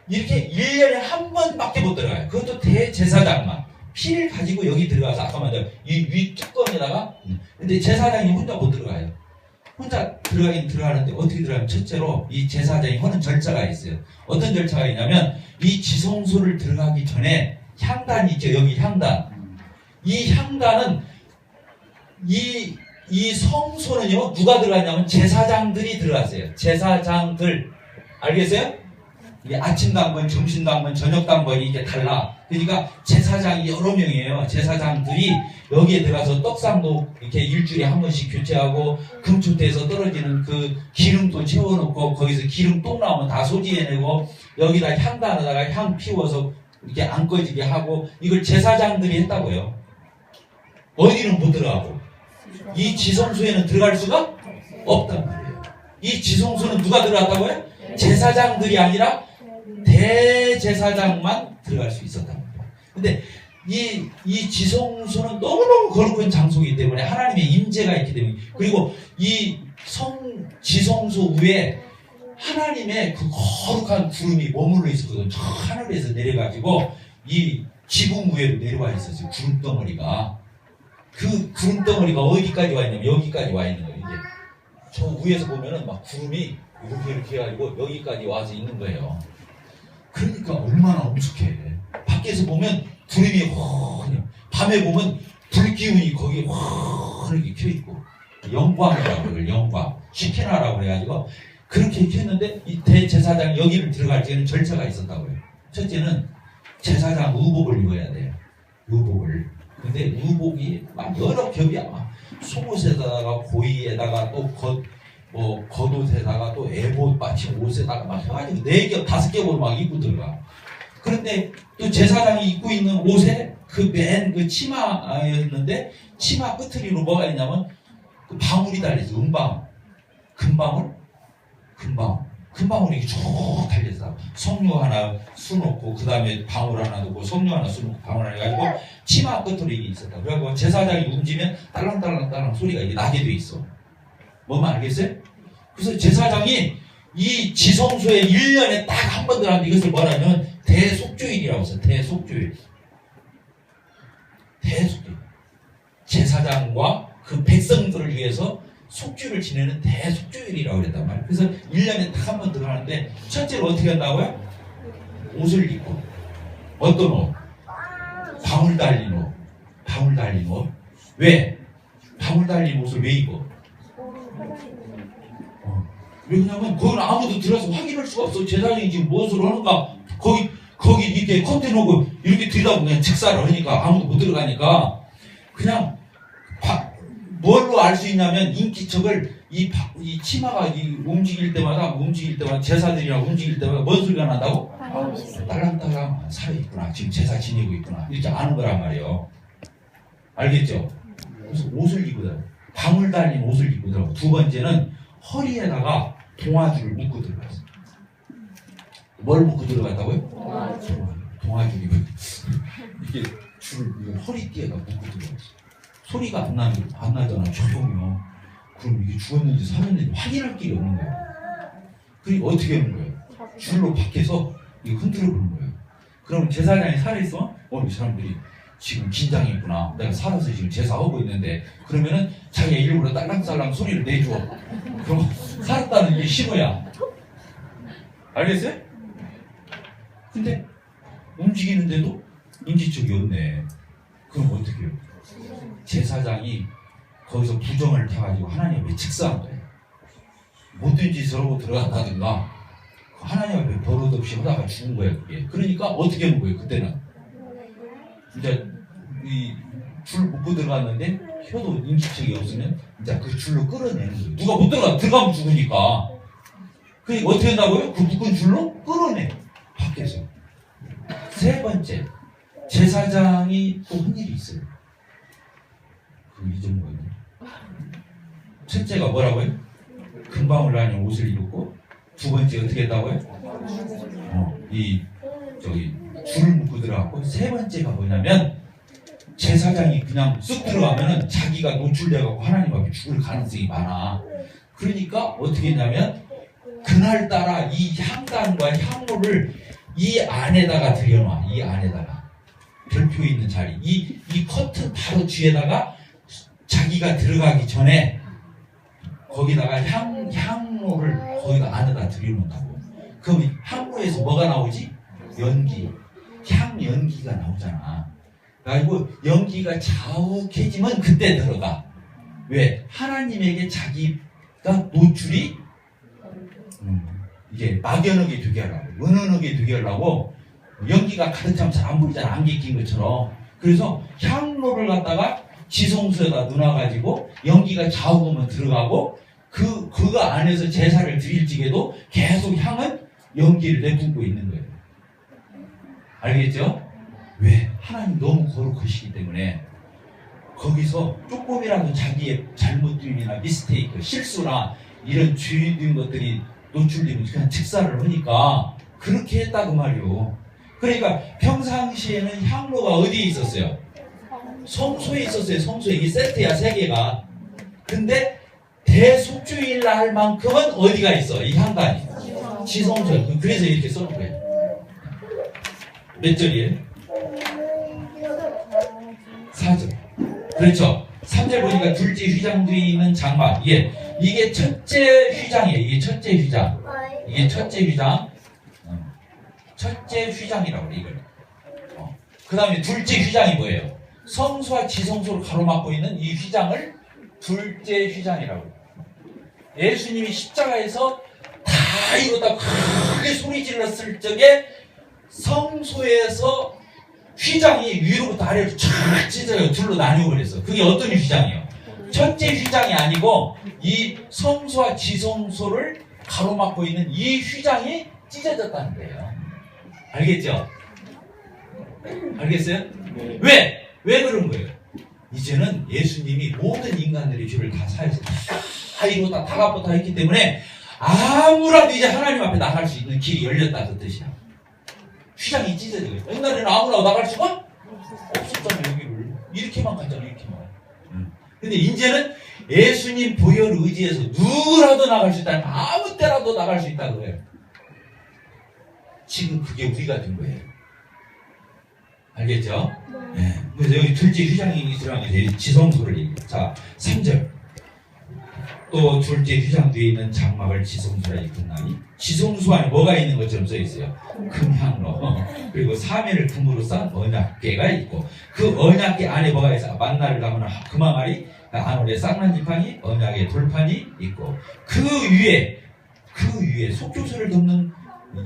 이렇게 1년에 한 번밖에 못 들어가요. 그것도 대제사장만 피를 가지고 여기 들어가서 아까 말한 이 윗뚜껑에다가. 근데 제사장이 혼자 못 들어가요. 혼자 들어가긴 들어가는데 어떻게 들어가면 첫째로 이 제사장이 하는 절차가 있어요. 어떤 절차가 있냐면 이 지성소를 들어가기 전에 향단이 있죠. 여기 향단. 이 향단은 이 성소는요 누가 들어갔냐면 제사장들이 들어갔어요. 제사장들 알겠어요? 이게 아침도 한 번, 점심도 한 번, 저녁도 한 번 이게 달라. 그러니까 제사장이 여러 명이에요. 제사장들이 여기에 들어가서 떡상도 이렇게 일주일에 한 번씩 교체하고 금초대에서 떨어지는 그 기름도 채워놓고 거기서 기름 똥 나오면 다 소지해내고 여기다 향단에다가 향 피워서 이렇게 안 꺼지게 하고 이걸 제사장들이 했다고요. 어디는 못 들어가고 이 지성소에는 들어갈 수가 없단 말이에요. 이 지성소는 누가 들어갔다고요? 제사장들이 아니라 대제사장만 들어갈 수 있었단 말이에요. 근데 이 지성소는 너무너무 거룩한 장소이기 때문에 하나님의 임재가 있기 때문에, 그리고 이 지성소 위에 하나님의 그 거룩한 구름이 머물러 있었거든요. 저 하늘에서 내려가지고 이 지붕 위에로 내려와 있었어요. 구름덩어리가. 그 구름덩어리가 어디까지 와 있냐면 여기까지 와 있는 거예요. 이게 저 위에서 보면은 막 구름이 이렇게 해가지고 여기까지 와서 있는 거예요. 그러니까 얼마나 엄숙해. 밖에서 보면 구름이 환히, 밤에 보면 불기운이 거기에 환하게 켜있고, 영광이라고 그래요. 영광 시케나라고 그래가지고 그렇게 켰는데 이 대제사장이 여기를 들어갈 때는 절차가 있었다고요. 첫째는 제사장 의복을 입어야 돼요. 의복을. 근데 의복이 막 여러 겹이야. 막 속옷에다가 고이에다가 또 뭐 겉옷에다가 또 에봇 받침 옷에다가 막 해가지고 4겹 5겹으로 막 입고 들어가. 그런데 또 제사장이 입고 있는 옷에 그 치마였는데 치마 끝트리로 뭐가 있냐면 그 방울이 달려있어. 금방울이 이렇게 쭉 달려있어. 석류 하나 수놓고 그 다음에 방울 하나 넣고 석류 하나 수놓고 방울 하나 해가지고 치마 끝으로 이게 있었다. 그래갖고 제사장이 움직이면 딸랑딸랑딸랑 소리가 이게 나게 돼 있어. 뭐만 알겠어요? 그래서 제사장이 이 지성소에 1년에 딱 한 번 들어가는데 이것을 뭐라면 대속죄일이라고 해서 대속죄일. 제사장과 그 백성들을 위해서 속죄를 지내는 대속죄일이라고 그랬단 말이에요. 그래서 1년에 딱 한 번 들어가는데 첫째로 어떻게 한다고요? 옷을 입고. 어떤 옷? 방울 달린 옷. 왜? 방울 달린 옷을 왜 입어? 왜냐면 거기는 아무도 들어서 확인할 수가 없어. 제사장이 지금 무엇을 하는가. 거기 이렇게 컨테이너 놓고 이렇게 들여다보면 그냥 직사를 하니까 아무도 못 들어가니까 그냥 뭘로 알 수 있냐면 인기척을 이 치마가 움직일 때마다 제사들이랑 움직일 때마다 뭔 소리가 난다고? 딸랑딸랑 살아있구나. 지금 제사 지내고 있구나. 이렇게 아는 거란 말이에요. 알겠죠? 그래서 옷을 입으더라고. 방울 달린 옷을 입으더라고. 두 번째는 허리에다가 동아줄을 묶고 들어갔어. 뭘 묶고 들어갔다고요? 동아줄이 이게 줄을 허리띠에다 묶고 들어갔어. 소리가 안 나잖아. 조용히요. 그럼 이게 죽었는지 살았는지 확인할 길이 없는 거예요. 그리고 어떻게 하는 거예요? 줄로 밖에서 이거 흔들어 보는 거예요. 그럼 제사장이 살아있어? 이 사람들이 지금 긴장했구나. 내가 살아서 지금 제사하고 있는데 그러면은 자기가 일부러 딸랑딸랑 소리를 내줘. 그럼 살았다는 게 신호야. 알겠어요? 근데 움직이는데도 인지척이 없네. 그럼 어떻게 해요? 제사장이 거기서 부정을 타가지고 하나님 앞에 직사한 거예요. 못된 짓을 하고 들어갔다든가 하나님 앞에 버릇없이 하다가 죽은 거예요. 그게. 그러니까 어떻게 하는 거예요? 그때는 이제 이 줄 묶고 들어갔는데 혀도 인지척이 없으면 이제 그 줄로 끌어내는 거예요. 누가 못 들어가면 죽으니까. 그러니까 어떻게 한다고요? 그 묶은 줄로 끌어내. 밖에서. 세 번째, 제사장이 또 한 일이 있어요. 그 잊은 거예요. 첫째가 뭐라고요? 금방울 달린 옷을 입었고, 두 번째 어떻게 했다고요? 줄을 묶고 들어갔고, 세 번째가 뭐냐면 제사장이 그냥 쑥 들어가면은 자기가 노출돼갖고 하나님 앞에 죽을 가능성이 많아. 그러니까 어떻게 했냐면 그날따라 이 향단과 향로를 이 안에다가 들여놔. 이 안에다가 별표 있는 자리, 이 커튼 바로 뒤에다가 자기가 들어가기 전에 거기다가 향로를 거기다 안에다 들여놓는다고. 그럼 향로에서 뭐가 나오지? 연기, 향연기가 나오잖아. 그리고 연기가 자욱해지면 그때 들어가. 왜? 하나님에게 자기가 노출이 이게 막연하게 되게 하려고, 은은하게 되게 하려고 연기가 가득 차면 잘 안 보이잖아. 안개 낀 것처럼. 그래서 향로를 갖다가 지성소에다 넣어가지고 연기가 자욱하면 들어가고 그 안에서 제사를 드릴 적에도 계속 향은 연기를 내뿜고 있는 거예요. 알겠죠? 왜? 하나님 너무 거룩하시기 때문에 거기서 조금이라도 자기의 잘못됨이나 미스테이크, 실수나 이런 죄인 것들이 노출되면 그냥 직사를 하니까 그렇게 했다고 말이요. 그러니까 평상시에는 향로가 어디에 있었어요? 성소에 있었어요. 성소에. 이게 세트야, 세 개가. 근데 대속죄일 날만큼은 어디가 있어? 이 향단이. 지성소에. 그래서 이렇게 써놓은 거예요. 몇 절이에요? 4절. 그렇죠. 3절 보니까 둘째 휘장 뒤에 있는 장막. 이게 첫째 휘장이에요. 이게 첫째 휘장. 이게 첫째 휘장. 첫째 휘장이라고 그래, 이걸. 그 다음에 둘째 휘장이 뭐예요? 성소와 지성소를 가로막고 있는 이 휘장을 둘째 휘장이라고 해요. 예수님이 십자가에서 다 이루었다 크게 소리 질렀을 적에 성소에서 휘장이 위로부터 아래로 쫙 찢어요. 둘로 나뉘어 버렸어. 그게 어떤 휘장이에요? 첫째 휘장이 아니고 이 성소와 지성소를 가로막고 있는 이 휘장이 찢어졌다는 거예요. 알겠죠? 알겠어요? 왜? 왜 그런 거예요? 이제는 예수님이 모든 인간들의 죄를 다 사해서 다 이루었다, 다 갚았다 했기 때문에 아무라도 이제 하나님 앞에 나갈 수 있는 길이 열렸다 그 뜻이야. 휘장이 찢어져요. 옛날에는 아무나 나갈 수가 없었잖아요. 여기를 이렇게만 갔잖아요. 이렇게만. 근데 이제는 예수님 보혈 의지에서 누구라도 나갈 수 있다. 아무 때라도 나갈 수 있다 그래요. 지금 그게 우리가 된 거예요. 알겠죠? 네. 그래서 여기 둘째 휘장이 들어가면서 지성소를 얘기해요. 자, 3절. 또 둘째 휘장 뒤에 있는 장막을 지성소라 일컫나니 지성소 안에 뭐가 있는 것처럼 써 있어요. 금향로 그리고 사면을 금으로 싼 언약궤가 있고 그 언약궤 안에 뭐가 있어? 만나를 담은 금항아리 안에 쌍난지팡이 언약의 돌판이 있고 그 위에 속죄소를 덮는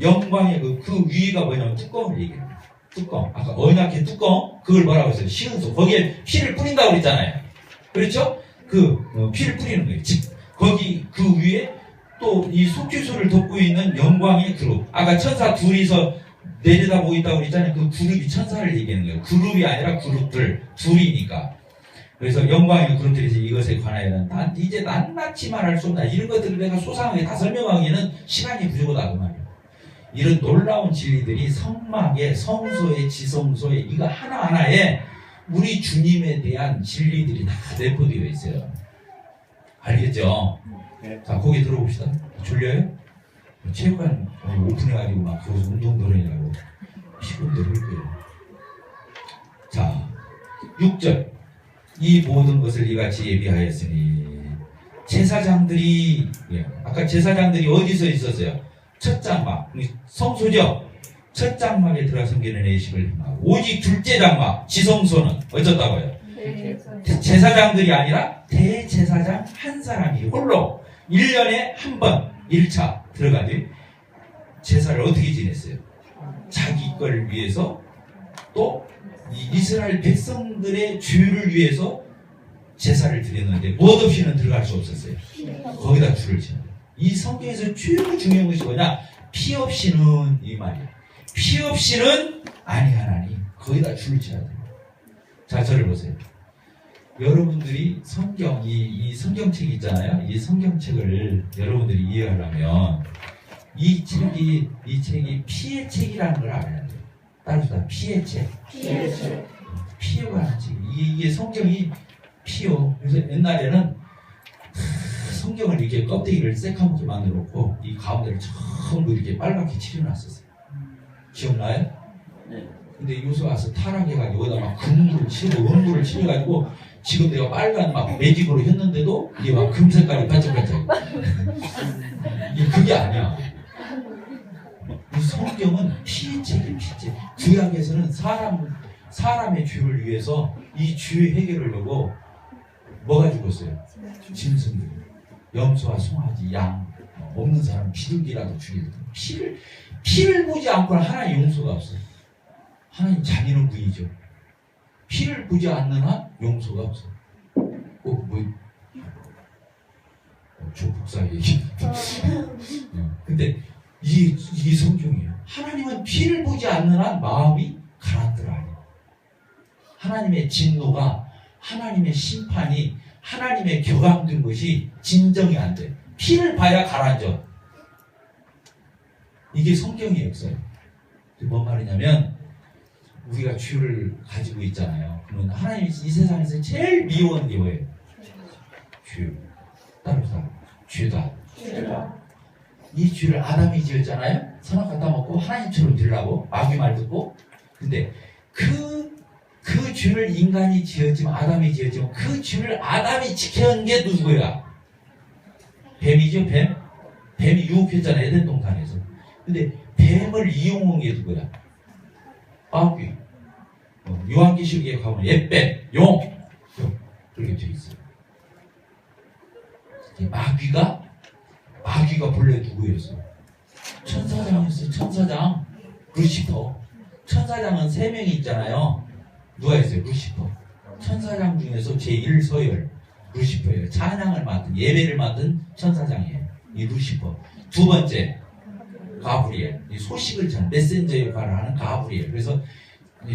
영광의 그 위가 뭐냐면 뚜껑을 얘기해요. 뚜껑. 아까 언약궤 뚜껑 그걸 뭐라고 했어요? 시은소. 거기에 피를 뿌린다고 그랬잖아요. 그렇죠? 피를 뿌리는 거예요. 즉 거기 그 위에 또 이 속죄소를 덮고 있는 영광의 그룹. 아까 천사 둘이서 내려다보고 있다고 그랬잖아요. 그 그룹이 천사를 얘기하는 거예요. 그룹이 아니라 그룹들 둘이니까. 그래서 영광의 그룹들에서 이것에 관하여는 이제 낱낱이 말할 수 없다. 이런 것들을 내가 소상하게 다 설명하기에는 시간이 부족하다 그 말이에요. 이런 놀라운 진리들이 성막에 성소에 지성소에 이거 하나하나에 우리 주님에 대한 진리들이 다 내포되어 있어요. 알겠죠? 네. 자, 거기 들어봅시다. 졸려요? 체육관 오픈해가지고 막 거기서 운동도련이라고 피곤들 할 거예요. 자, 6절. 이 모든 것을 이같이 예비하였으니 제사장들이 아까 제사장들이 어디서 있었어요? 첫 장막, 성소죠? 첫 장막에 들어가 섬기는 예식을 행하고 오직 둘째 장막, 지성소는 어쩌다고요? 제사장들이 아니라 대제사장 한 사람이 홀로 1년에 한 번 1차 들어가지 제사를 어떻게 지냈어요? 자기 걸 위해서 또 이스라엘 백성들의 죄를 위해서 제사를 드렸는데 무엇 없이는 들어갈 수 없었어요. 거기다 줄을 치는 거예요. 이 성경에서 최고 중요한 것이 뭐냐? 피 없이는 이 말이에요. 피 없이는 아니하나니 거기다 줄을 쳐야 돼요. 자, 저를 보세요. 여러분들이 성경, 이 성경책이 있잖아요. 이 성경책을 여러분들이 이해하려면 이 책이 피의 책이라는 걸 알아야 돼요. 따라서 피의 책. 피에 관한 책. 이게 성경이 피요. 그래서 옛날에는 성경을 이렇게 껍데기를 새카맣게 만들어 놓고 이 가운데를 전부 이렇게 빨갛게 칠해놨었어요. 기억나요? 네. 근데 요새 와서 타락해가지고 여기다 막 금물을 칠고 은물을 칠해가지고 지금 내가 빨간 막 매직으로 했는데도 이게 막 금색깔이 반짝반짝. 이게 그게 아니야. 이 성경은 피의 책이 피책. 구약에서는 사람의 죄를 위해서 이 죄 해결을 하고 뭐가 죽었어요? 짐승들, 염소와 송아지, 양, 없는 사람 비둘기라도 죽이거든. 피를 보지 않고는 하나님 용서가 없어요. 하나님 자기는 부이죠. 피를 보지 않는 한 용서가 없어요. 꼭 조폭사 얘기. 근데 이게 성경이에요. 하나님은 피를 보지 않는 한 마음이 가라앉더라. 하나님의 진노가, 하나님의 심판이, 하나님의 격앙된 것이 진정이 안 돼. 피를 봐야 가라앉아. 이게 성경의 역사예요. 뭔 말이냐면 우리가 죄를 가지고 있잖아요. 그러면 하나님이 이 세상에서 제일 미워하는 게 뭐예요? 죄. 따라서 죄다. 이 죄를 아담이 지었잖아요. 선악 갖다 먹고 하나님처럼 되려고 마귀 말 듣고. 근데 그 죄를 인간이 지었지만 아담이 지었지만 그 죄를 아담이 지켜온 게 누구야? 뱀이죠. 뱀이 유혹했잖아요. 에덴 동산에서. 근데 뱀을 이용한 게 누구야? 마귀. 요한계시록에 가면 옛뱀, 용 그렇게 되어 있어요. 마귀가 본래 누구였어요? 천사장이었어요. 천사장 루시퍼. 천사장은 3명이 있잖아요. 누가 있어요? 루시퍼. 천사장 중에서 제1서열 루시퍼예요. 찬양을 맡은, 예배를 맡은 천사장이에요. 이 루시퍼. 두 번째, 가브리엘. 이 소식을 전 메신저 역할을 하는 가브리엘. 그래서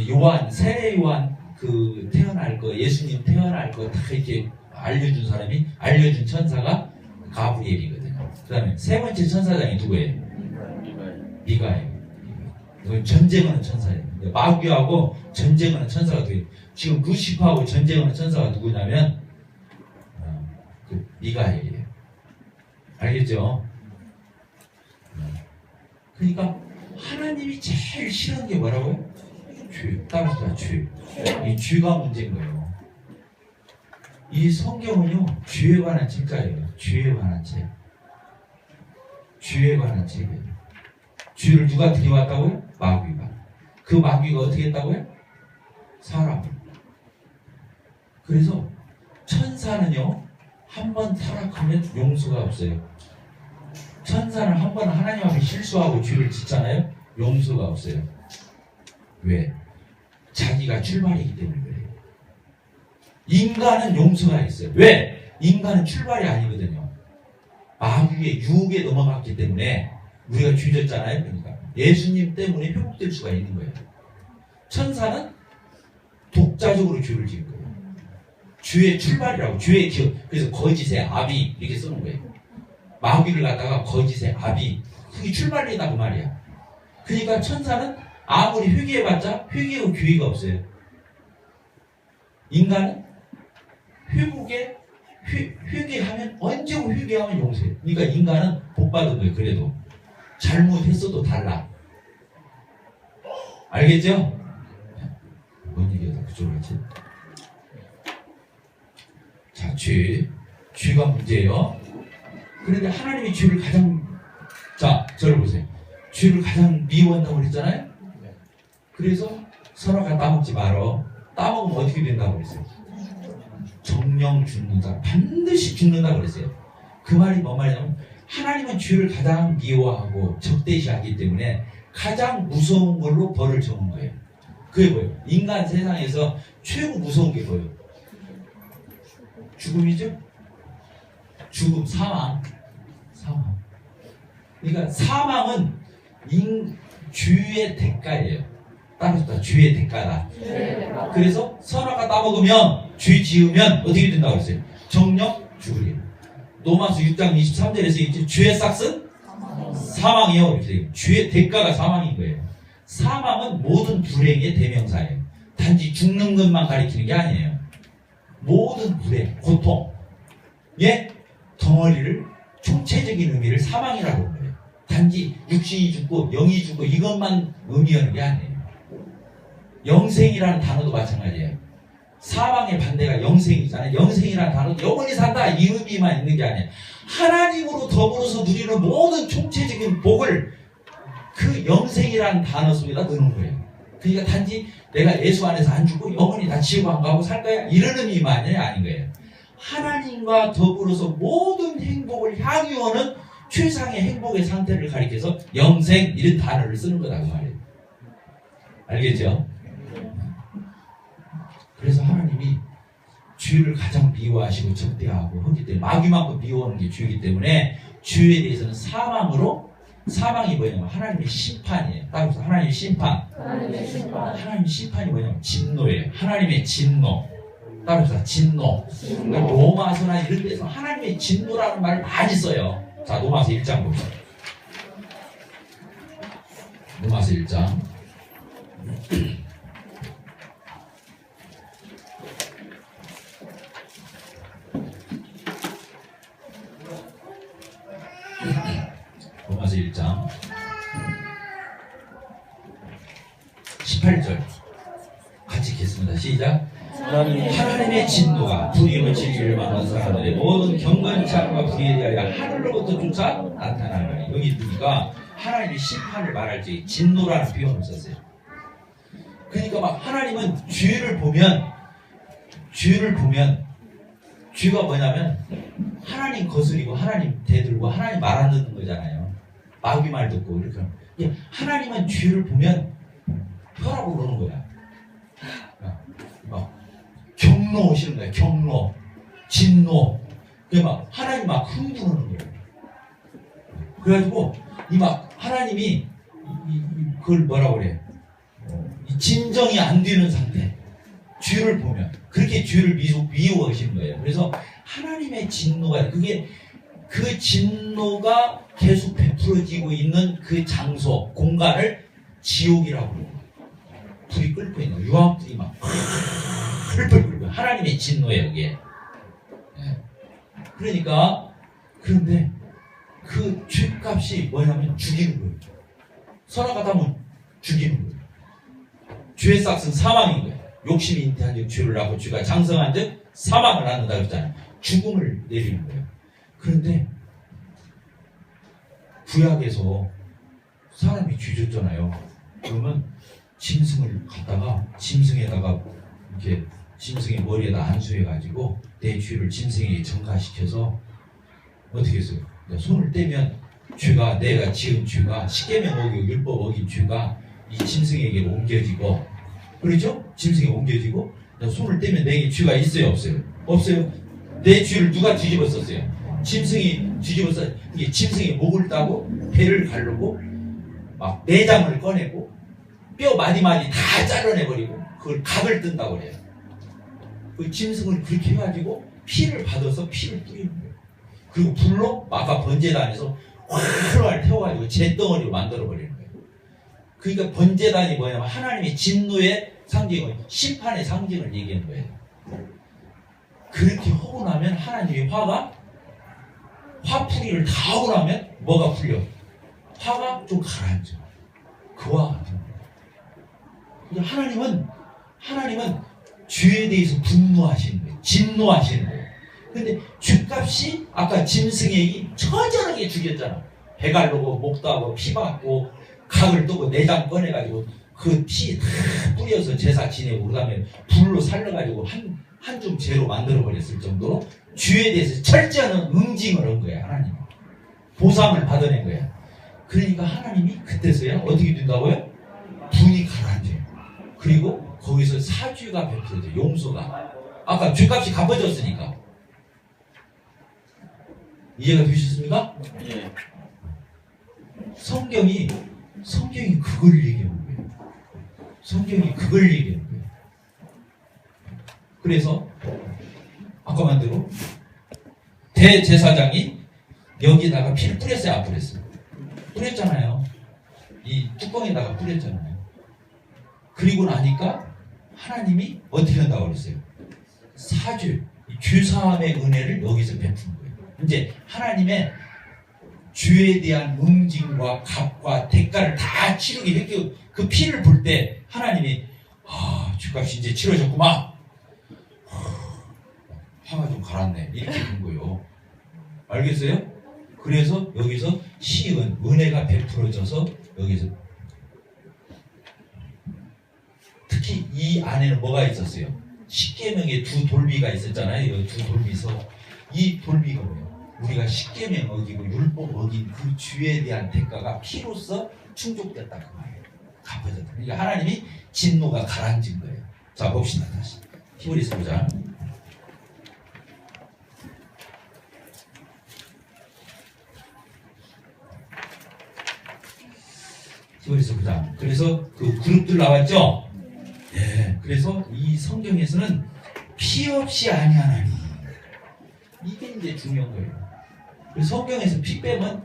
요한, 세례 요한 그 태어날 거, 예수님 태어날 거 다 이렇게 알려준 사람이, 알려준 천사가 가브리엘이거든요. 그 다음에 세 번째 천사장이 누구예요? 미가엘. 이건 전쟁하는 천사예요. 마귀하고 전쟁하는 천사가 돼요. 지금 루시퍼하고 전쟁하는 천사가 누구냐면 그 미가엘이에요. 알겠죠? 그러니까 하나님이 제일 싫어하는 게 뭐라고요? 죄. 따라서 죄. 이 죄가 문제인 거예요. 이 성경은요, 죄에 관한 책자예요. 죄에 관한 책. 죄에 관한 책이에요. 죄를 누가 들여왔다고요? 마귀가. 그 마귀가 어떻게 했다고요? 사람을. 그래서 천사는요, 한 번 타락하면 용서가 없어요. 천사는 한 번 하나님 앞에 실수하고 죄를 짓잖아요. 용서가 없어요. 왜? 자기가 출발이기 때문에 그래요. 인간은 용서가 있어요. 왜? 인간은 출발이 아니거든요. 마귀의 유혹에 넘어갔기 때문에 우리가 죄졌잖아요. 그러니까 예수님 때문에 회복될 수가 있는 거예요. 천사는 독자적으로 죄를 지은 거예요. 죄의 출발이라고, 죄의 기억. 그래서 거짓의 아비 이렇게 쓰는 거예요. 마귀를 갖다가 거짓의 아비, 그게 출발이다 그 말이야. 그러니까 천사는 아무리 회개해봤자 회개의 기회가 없어요. 인간은 회개하면, 언제고 회개하면 용서해요. 그러니까 인간은 복 받은 거예요. 그래도 잘못했어도 달라. 알겠죠? 뭔 얘기야, 다 그쪽으로 갔지? 자, 죄가 문제예요. 그런데 하나님이 죄를 가장, 자, 저를 보세요. 죄를 가장 미워한다고 그랬잖아요? 그래서 서로가 따먹지 말어. 따먹으면 어떻게 된다고 그랬어요? 정령 죽는다. 반드시 죽는다고 그랬어요. 그 말이 뭔 말이냐면, 하나님은 죄를 가장 미워하고 적대시하기 때문에 가장 무서운 걸로 벌을 정한 거예요. 그게 뭐예요? 인간 세상에서 최고 무서운 게 뭐예요? 죽음이죠? 죽음, 사망. 그러니까 사망은 죄의 대가예요. 따라서 죄의 대가다. 그래서 선악과 따먹으면, 죄 지으면 어떻게 된다고 했어요? 정령 죽으리라. 로마서 6장 23절에서 있죠. 죄의 싹은 사망이요. 죄의 대가가 사망인 거예요. 사망은 모든 불행의 대명사예요. 단지 죽는 것만 가리키는 게 아니에요. 모든 불행, 고통, 예, 덩어리를, 총체적인 의미를 사망이라고 하는 거예요. 단지 육신이 죽고 영이 죽고 이것만 의미하는 게 아니에요. 영생이라는 단어도 마찬가지예요. 사망의 반대가 영생이잖아요. 영생이라는 단어도 영원히 산다 이 의미만 있는 게 아니에요. 하나님으로 더불어서 누리는 모든 총체적인 복을 그 영생이라는 단어 속에다 넣는 거예요. 그러니까 단지 내가 예수 안에서 안 죽고 영원히 다 지옥 안 가고 살 거야 이런 의미만이 아닌 거예요. 하나님과 더불어서 모든 행복을 향해 오는 최상의 행복의 상태를 가리켜서 영생 이런 단어를 쓰는 거다 그 말이에요. 알겠죠? 그래서 하나님이 죄를 가장 미워하시고 적대하고 하기 때문에, 마귀만큼 미워하는 게 죄이기 때문에 죄에 대해서는 사망이 뭐냐면 하나님의 심판이에요. 따라서 하나님의 심판. 하나님의 심판이 뭐냐면 진노예요. 하나님의 진노. 따라서 진노. 그러니까 로마서나 이런 데서 하나님의 진노라는 말을 많이 써요. 자, 로마서 1장 봅시다. 로마서 1장. 로마서 1장 18절 같이 읽겠습니다. 시작. 하나님의 진노가 불의의 진리를 만난 사람들의 모든 경건치 않음과 불의에 대하여 하늘로부터 쫓아 나타나는 거예요. 여기 보니까 하나님의 심판을 말할 때 진노라는 표현을 썼어요. 그러니까 막 하나님은 죄를 보면 죄가 뭐냐면 하나님 거스리고 하나님 대들고 하나님 말 안 듣는 거잖아요. 마귀 말 듣고 이렇게. 하나님은 죄를 보면 혀라고 그러는 거야. 막 경노하시는 거야. 경노. 진노. 막 하나님 막 흥분하는 거예요. 그래가지고 이 막 하나님이 그걸 뭐라고 그래? 이 진정이 안 되는 상태. 죄를 보면 그렇게 죄를 미워하시는 거예요. 그래서 하나님의 진노가 그게 그 진노가 계속 베풀어지고 있는 그 장소, 공간을 지옥이라고 그래요. 불이 끓고 있는 거예요. 유황불이 막 펄펄 끓고 하나님의 진노예요, 이게. 그러니까 그런데 그 죄값이 뭐냐면 죽이는 거예요. 선악하다면 죽이는 거예요. 죄의 싹은 사망인 거예요. 욕심이 잉태한 즉 죄를 낳고 죄가 장성한 즉 사망을 낳는다 그랬잖아요. 죽음을 내리는 거예요. 그런데 구약에서 사람이 죄졌잖아요. 그러면 짐승을 갖다가 짐승에다가 이렇게 짐승의 머리에다 안수해가지고 내 죄를 짐승에게 전가시켜서 어떻게 했어요? 손을 떼면 죄가 내가 지은 죄가 십계명 어기고 율법 어긴 죄가 이 짐승에게 옮겨지고 그렇죠? 짐승에 옮겨지고 손을 떼면 내게 죄가 있어요 없어요? 없어요. 내 죄를 누가 뒤집어 썼어요? 짐승이 뒤집어 써. 이게 짐승이 목을 따고 배를 가르고 막 내장을 꺼내고 뼈 마디마디 다 잘라내버리고 그걸 각을 뜬다고 그래요. 그 짐승을 그렇게 해가지고 피를 받아서 피를 뿌리는 거예요. 그리고 불로 아까 번제단에서 활활 태워가지고 잿덩어리로 만들어버리는 거예요. 그러니까 번제단이 뭐냐면 하나님의 진노의 상징을 심판의 상징을 얘기하는 거예요. 그렇게 하고 나면 하나님의 화풀이를 다 하고 나면 뭐가 풀려? 화가 좀 가라앉아. 그와 같은 거예요. 하나님은 죄에 대해서 분노하시는 거예요. 진노하시는 거예요. 근데 죄값이 아까 짐승에게 처절하게 죽였잖아. 배 가르고 목 따고 피 받고 각을 뜨고 내장 꺼내가지고 그 피 다 뿌려서 제사 지내고 그 다음에 불로 살려가지고 한 줌 죄로 만들어버렸을 정도로 죄에 대해서 철저한 응징을 한 거야. 하나님 보상을 받아낸 거야. 그러니까 하나님이 그때서야 어떻게 된다고요? 분이 가라앉아요. 그리고 거기서 사죄가 베풀어져요. 용서가. 아까 죄값이 갚아졌으니까. 이해가 되셨습니까? 예. 성경이 그걸 얘기하는 거예요. 성경이 그걸 얘기하는 거예요. 그래서 아까 말대로 대제사장이 여기다가 피를 뿌렸어요, 안 뿌렸어요? 뿌렸잖아요. 이 뚜껑에다가 뿌렸잖아요. 그리고 나니까 하나님이 어떻게 한다고 그랬어요? 사죄, 죄사함의 은혜를 여기서 베푸는 거예요. 이제 하나님의 죄에 대한 응징과 값과 대가를 다 치르게 했고 그 피를 볼 때 하나님이 죄값이 이제 치러졌구만. 화가 좀 가라앉네. 이렇게 된 거예요. 알겠어요? 그래서 여기서 시은 은혜가 베풀어져서 여기서 특히 이 안에는 뭐가 있었어요? 십계명에 두 돌비가 있었잖아요. 이 두 돌비서 이 돌비가 뭐예요? 우리가 십계명 어기고 율법 어긴 그 죄에 대한 대가가 피로써 충족됐다 그 말이에요. 갚아졌다. 그러니까 하나님이 진노가 가라앉은 거예요. 자 봅시다 다시. 히브리서 9장. 히브리서 9장. 그래서 그 그룹들 나왔죠? 예. 그래서 이 성경에서는 피 없이 아니하나니 이게 이제 중요한 거예요. 성경에서 피 빼면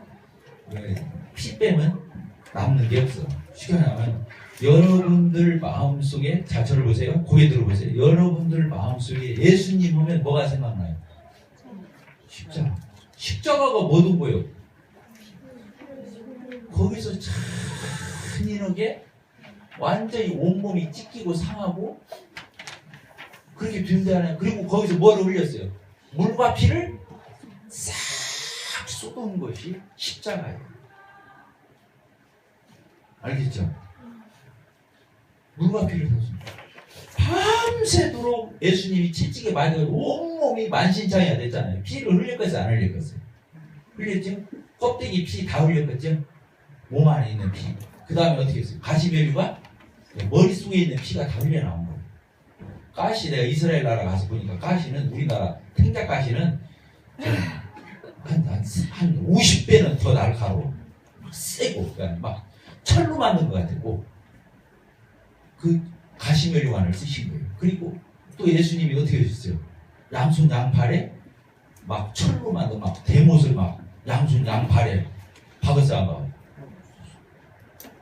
남는 게 없어. 쉽게 말하면 여러분들 마음속에 자 저를 보세요. 고개 들어보세요. 여러분들 마음속에 예수님 하면 뭐가 생각나요? 십자가. 십자가가 뭐든 거예요. 거기서 잔인하게 완전히 온몸이 찢기고 상하고 그렇게 된다는. 그리고 거기서 뭐를 흘렸어요? 물과 피를 싹 쏟은 것이 십자가예요. 알겠죠? 물과 피를 쏟습니다. 밤새도록 예수님이 채찍에 맞아서 온몸이 만신창이가 됐잖아요. 피를 흘릴 것이 안 흘릴 것을 흘렸죠? 껍데기 피 다 흘렸겠죠? 몸 안에 있는 피. 그 다음에 어떻게 했어요? 가시면류가 머릿속에 있는 피가 다 흘려나온 거예요. 가시 내가 이스라엘 나라 가서 보니까 가시는 우리나라 탱자 가시는 한 50배는 더 날카로워. 막 세고 그러니까 막 철로 만든 것 같았고 그 가시면류관을 쓰신 거예요. 그리고 또 예수님이 어떻게 하셨어요? 양손 양팔에 막 철로 만든 막 대못을 막 양손 양팔에 박았어.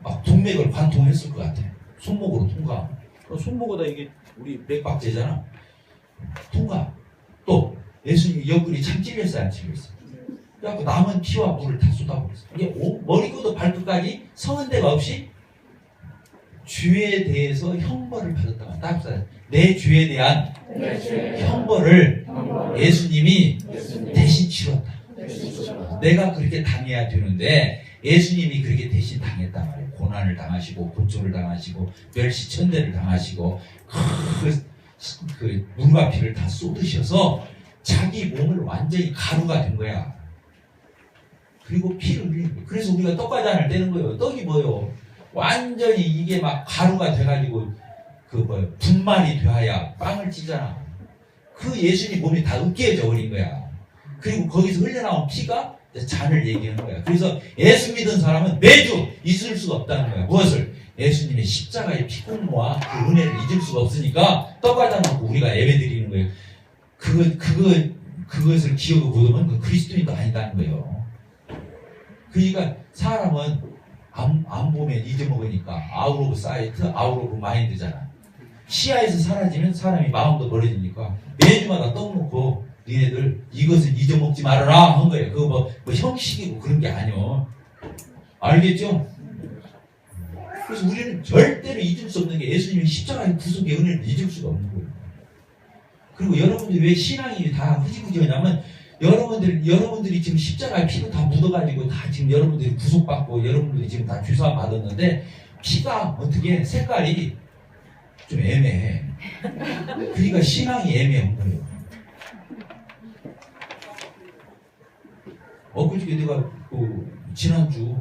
막 동맥을 관통했을 것 같아. 손목으로 통과. 손목보다 이게 우리 맥박제잖아. 통과. 또 예수님이 옆구리 참 찔렸어요, 안 찔렸어? 그래갖고 남은 피와 물을 다 쏟아버렸어. 이게 머리부터 발끝까지 성은 데가 없이 죄에 대해서 형벌을 받았다고. 따뜻하다. 내 죄에 대한 형벌을 예수님이 대신 치렀다. 내가 그렇게 당해야 되는데 예수님이 그렇게 대신 당했단 말이에요. 고난을 당하시고 고초를 당하시고 멸시천대를 당하시고 그 물과 피를 다 쏟으셔서 자기 몸을 완전히 가루가 된 거야. 그리고 피를 흘린 거예요. 그래서 우리가 떡과잔을 떼는 거예요. 떡이 뭐예요? 완전히 이게 막 가루가 돼가지고 분말이 되어야 빵을 찌잖아. 그 예수님 몸이 다 으깨져 버린 거야. 그리고 거기서 흘러나온 피가 잔을 얘기하는 거야. 그래서 예수 믿은 사람은 매주 잊을 수가 없다는 거야. 무엇을? 예수님의 십자가의 피공로와 그 은혜를 잊을 수가 없으니까 떡과잔 먹고 우리가 예배 드리는 거예요. 그것을 기억을 못하면 그 그리스도인도 아니다는 거예요. 그러니까 사람은 안 보면 잊어먹으니까 아웃 오브 사이트, 아웃 오브 마인드잖아. 시야에서 사라지면 사람이 마음도 멀어지니까 매주마다 떡 놓고 니네들 이것을 잊어먹지 말아라 한 거예요. 그거 뭐 형식이고 그런 게 아니요. 알겠죠? 그래서 우리는 절대로 잊을 수 없는 게 예수님의 십자가의 구속의 은혜를 잊을 수가 없는 거예요. 그리고 여러분들이 왜 신앙이 다 흐지부지하냐면 여러분들이 지금 십자가에 피가 다 묻어가지고 다 지금 여러분들이 구속받고 여러분들이 지금 다 주사 받았는데 피가 어떻게 색깔이 좀 애매해. 그러니까 신앙이 애매한 거예요. 엊그저께 내가 지난주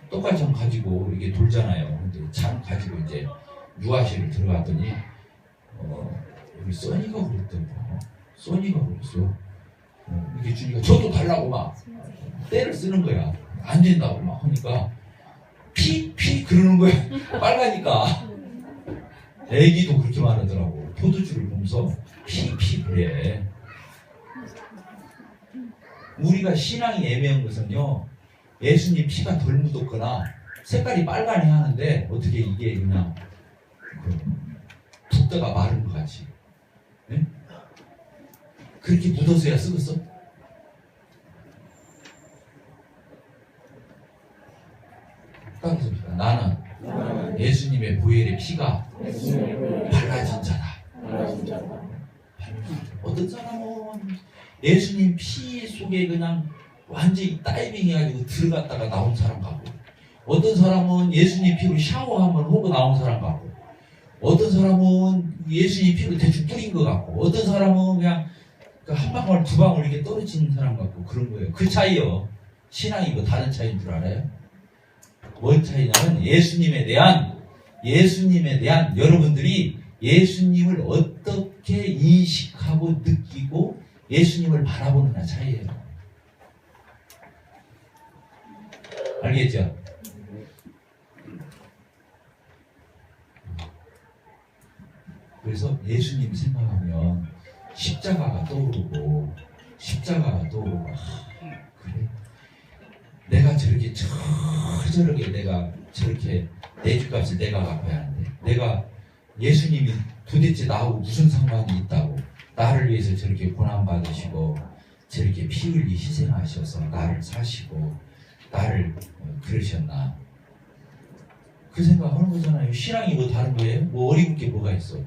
떡갈장 가지고 이게 돌잖아요. 근데 잔 가지고 이제 유아실을 들어갔더니 우리 써니가 그랬더라고. 써니가 그랬어. 이게 주니까 저도 달라고 막 때를 쓰는 거야. 안 된다고 막 하니까 피 그러는 거야. 빨가니까. 애기도 그렇게 말하더라고. 포도주를 보면서 피 그래. 우리가 신앙이 애매한 것은요, 예수님 피가 덜 묻었거나 색깔이 빨간해 하는데 어떻게 이게 그냥 붓다가 마른 것 같이. 네? 그렇게 묻어서야 쓰겠어? 따뜻합니다. 나는 예수님의 보혈의 피가 발라진 자다. 어떤 사람은 예수님 피 속에 그냥 완전히 다이빙 해가지고 들어갔다가 나온 사람 같고, 어떤 사람은 예수님 피로 샤워 한번 하고 나온 사람 같고, 어떤 사람은 예수님 피로 대충 뿌린 것 같고, 어떤 사람은 그냥 한 방울 두 방울 이렇게 떨어지는 사람 같고 그런 거예요. 그 차이요. 신앙이 뭐 다른 차이인 줄 알아요? 뭔 차이냐면 예수님에 대한 여러분들이 예수님을 어떻게 인식하고 느끼고 예수님을 바라보느냐 차이예요. 알겠죠? 그래서 예수님 생각하면 십자가가 떠오르고 그래? 내가 저렇게 저렇게 내가 저렇게 내 죗값을 내가 갚아야 하는데 내가 예수님이 도대체 나하고 무슨 상관이 있다고 나를 위해서 저렇게 고난받으시고 저렇게 피 흘리 희생하셔서 나를 사시고 나를 그러셨나 그 생각하는 거잖아요. 신앙이 뭐 다른 거예요? 뭐 어리운 게 뭐가 있어?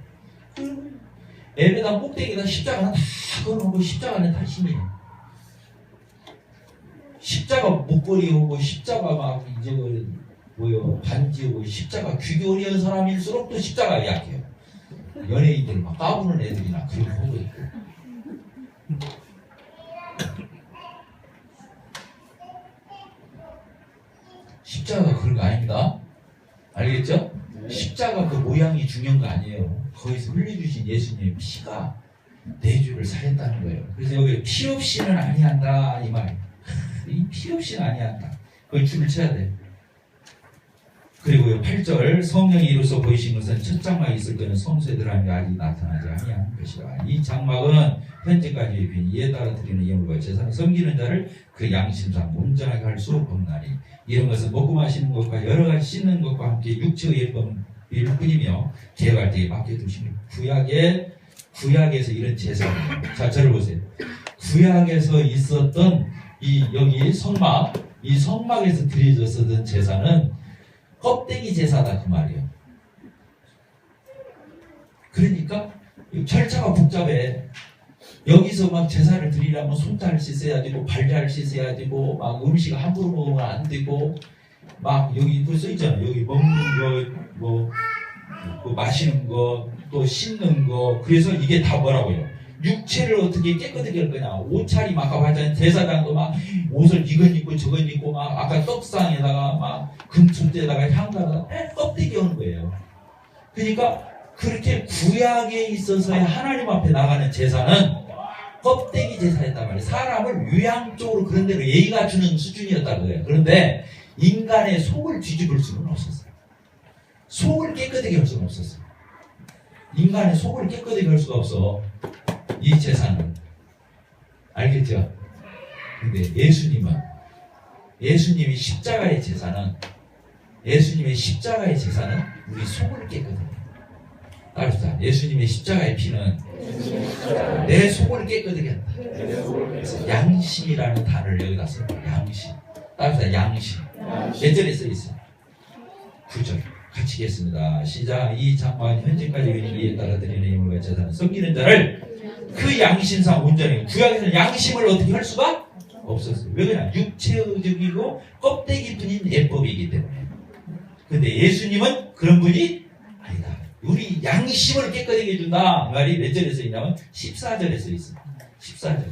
에베다 꼭대기에다 십자가는 다 걸어놓고 십자가는 다 힘이에요. 십자가 목걸이 오고 십자가 막 이제 뭐요 반지 오고 십자가 귀결이 한 사람일수록 또 십자가가 약해요. 연예인들 막 까부는 애들이나 그런 거 보고 있고. 십자가가 그런 거 아닙니다. 알겠죠? 십자가 그 모양이 중요한 거 아니에요. 거기서 흘려주신 예수님의 피가 내 죄를 사했다는 거예요. 그래서 여기 피 없이는 아니한다 이 말. 이 피 없이는 아니한다. 거기 줄을 쳐야 돼. 그리고 8절 성령이 이로써 보이신 것은 첫 장막이 있을 때는 성소에 들어간 게 아직 나타나지 아니한 것이라. 이 장막은 현재까지의 빈 이에 따라 드리는 예물과 제사를 섬기는 자를 그 양심상 온전하게 할 수 없나니 이런 것은 먹고 마시는 것과 여러 가지 씻는 것과 함께 육체의 일뿐이며 개혁할 때에 맡겨두시는 구약에서 이런 제사입니다. 자, 저를 보세요. 구약에서 있었던 여기 성막, 이 성막에서 드려졌었던 제사는 껍데기 제사다 그 말이에요. 그러니까 절차가 복잡해. 여기서 막 제사를 드리려면 손잘 씻어야 되고 발잘 씻어야 되고 막 음식 함부로 먹으면 안 되고 막 여기 써 있잖아요. 여기 먹는 거, 뭐 마시는 거, 또 씻는 거. 그래서 이게 다 뭐라고요? 육체를 어떻게 깨끗하게 할 거냐. 옷차림 아까 봤잖아요. 제사장도 막 옷을 이건 입고 저건 입고 막 아까 떡상에다가 막 금축대에다가 향가다가 껍데기 오는 거예요. 그러니까 그렇게 구약에 있어서의 하나님 앞에 나가는 제사는 껍데기 제사였단 말이에요. 사람을 유양적으로 그런 대로 예의 갖추는 수준이었다는 거예요. 그런데 인간의 속을 뒤집을 수는 없었어요. 속을 깨끗하게 할 수는 없었어요. 인간의 속을 깨끗하게 할 수가 없어. 이 제사는. 알겠죠? 근데 예수님이 십자가의 제사는 우리 속을 깨끗하게. 따라서 예수님의 십자가의 피는 내 속을 깨끗하게 한다. 그래서 양심이라는 단어를 여기다 써요. 양심. 따라서 양심. 예전에 써 있어요. 9절. 같이 읽겠습니다. 시작. 이 장막은 현재까지 이에 따라 드리는 예물과 제사는 섬기는 자를 그 양심상 온전히. 구약에서는 양심을 어떻게 할 수가 없었어요. 왜 그러냐? 육체적이고 껍데기뿐인 예법이기 때문에. 근데 예수님은 그런 분이 아니다. 우리 양심을 깨끗하게 해준다. 그 말이 몇 절에 써 있냐면 14절에 써 있습니다. 14절.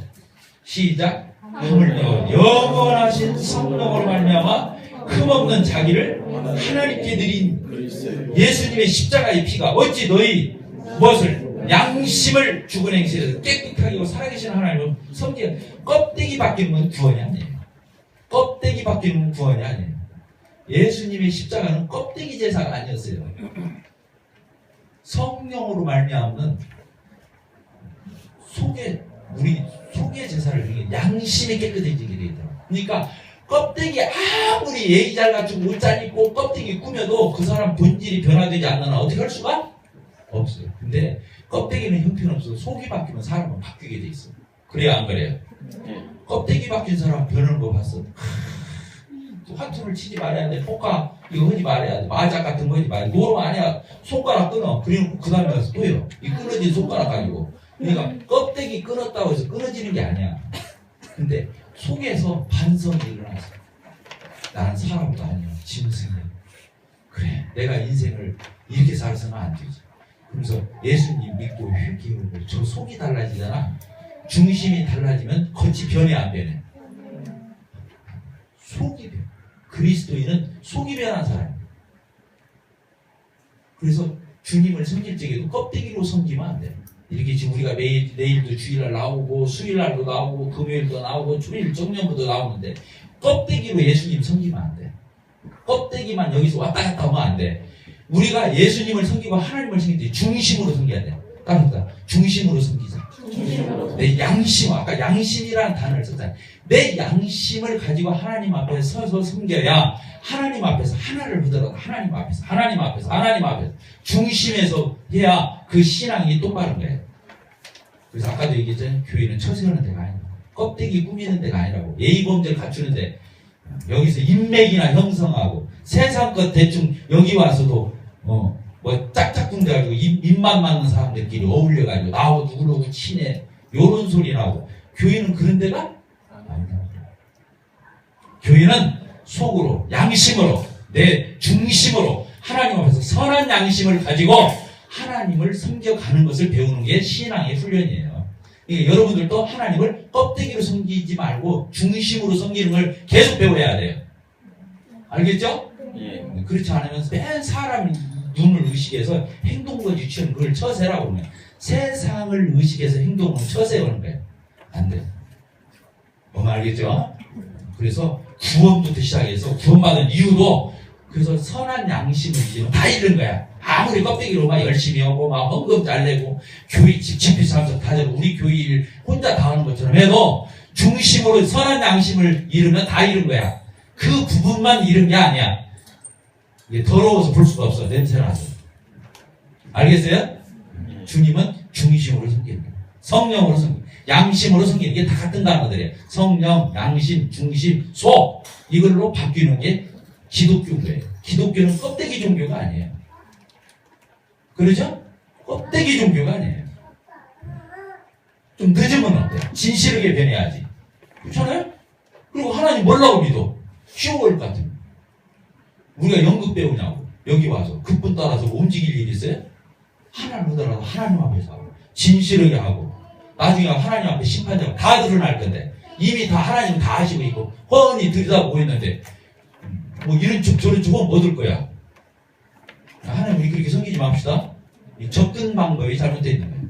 시작. 영원하신 성령으로 말미암아 흠없는 자기를 하나님께 드린 예수님의 십자가의 피가 어찌 너희 무엇을 양심을 죽은 행실에서 깨끗하게 하고 살아계신 하나님을 섬기는. 껍데기 바뀌는 건 구원이 아니에요. 껍데기 바뀌는 건 구원이 아니에요. 예수님의 십자가는 껍데기 제사가 아니었어요. 성령으로 말미암는 우리 속의 제사를 드리는 양심이 깨끗해지게 되더라고요. 그러니까 껍데기 아무리 예의 잘 갖추고 옷 잘 입고 껍데기 꾸며도 그 사람 본질이 변화되지 않는 한 어떻게 할 수가 없어요. 근데 껍데기는 형편없어서 속이 바뀌면 사람은 바뀌게 돼 있어요. 그래야 안 그래요? 껍데기 바뀐 사람 변하는 거 봤어. 화투를 치지 말아야 돼. 포카 이거 하지 말아야 돼. 마작 같은 거 하지 말아야 돼. 노름 아니야. 손가락 끊어. 그리고 그 다음에 가서 또 해요. 이 끊어진 손가락 가지고. 그러니까 껍데기 끊었다고 해서 끊어지는 게 아니야. 근데 속에서 반성이 일어나서 나는 사람도 아니야. 짐승이야. 그래. 내가 인생을 이렇게 살아서는 안 되지. 그래서 예수님 믿고 회개하고 저 속이 달라지잖아. 중심이 달라지면 겉이 변해 안 변해? 속이 변해. 그리스도인은 속이 변한 사람이에요. 그래서 주님을 섬길 적에도 껍데기로 섬기면 안 돼요. 이렇게 지금 우리가 내일도 주일날 나오고 수일날도 나오고 금요일도 나오고 주일 정년부도 나오는데 껍데기로 예수님 섬기면 안 돼. 껍데기만 여기서 왔다 갔다 하면 안 돼. 우리가 예수님을 섬기고 하나님을 섬길 때 중심으로 섬겨야 돼. 따릅니다. 중심으로 섬기자. 내 양심, 아까 양심이라는 단어를 썼잖아요. 내 양심을 가지고 하나님 앞에 서서 섬겨야 하나님 앞에서 하나를 보더라도 하나님 앞에서 중심에서 해야 그 신앙이 똑바른 거예요. 그래서 아까도 얘기했잖아요. 교회는 처세하는 데가 아니고 껍데기 꾸미는 데가 아니라고. 예의범죄를 갖추는데 여기서 인맥이나 형성하고 세상 것 대충 여기 와서도 뭐 짝짝꿍돼가지고 입만 맞는 사람들끼리 어울려가지고 나하고 누구누구 친해 요런 소리 나고. 교회는 그런 데가 아니다. 교회는 속으로 양심으로 내 중심으로 하나님 앞에서 선한 양심을 가지고 하나님을 섬겨가는 것을 배우는 게 신앙의 훈련이에요. 그러니까 여러분들도 하나님을 껍데기로 섬기지 말고 중심으로 섬기는 걸 계속 배워야 돼요. 알겠죠? 예. 그렇지 않으면 맨 사람 눈을 의식해서 행동과 유치원 그걸 처세라고 그러면 세상을 의식해서 행동을 처세하는 거예요. 안 돼. 뭔가 알겠죠? 그래서 구원부터 시작해서 구원받은 이유도 그래서 선한 양심을 이제 다 잃은 거야. 아무리 껍데기로 막 열심히 하고 막 헌금 잘 내고 교회 집회 참석 다 하고 우리 교회 일 혼자 다 하는 것처럼 해도 중심으로 선한 양심을 잃으면 다 잃은 거야. 그 부분만 잃은 게 아니야. 이게 더러워서 볼 수가 없어. 냄새나서. 알겠어요? 주님은 중심으로 섬기는 거야. 성령으로 섬기는 거야. 양심으로 섬기는 게 다 같은 단어들이에요. 성령, 양심, 중심, 소 이걸로 바뀌는 게 기독교인 거예요. 기독교는 껍데기 종교가 아니에요. 그러죠? 껍데기 종교가 아니에요. 좀 늦으면 어때요? 진실하게 변해야지. 그렇잖아요? 그리고 하나님 뭐라고 믿어? 쉬워할 것 같으면. 우리가 연극 배우냐고. 여기 와서 그분 따라서 움직일 일이 있어요? 하나님 보더라도 하나님 앞에서 하고 진실하게 하고 나중에 하나님 앞에 심판자가 다 드러날 건데 이미 다 하나님 다 아시고 있고 뻔히 들여다보고 있는데 뭐 이런 쪽 저런 쪽은 뭐 얻을 거야? 하나님 우리 그렇게 섬기지 맙시다. 이 접근 방법이 잘못되어 있는 거예요.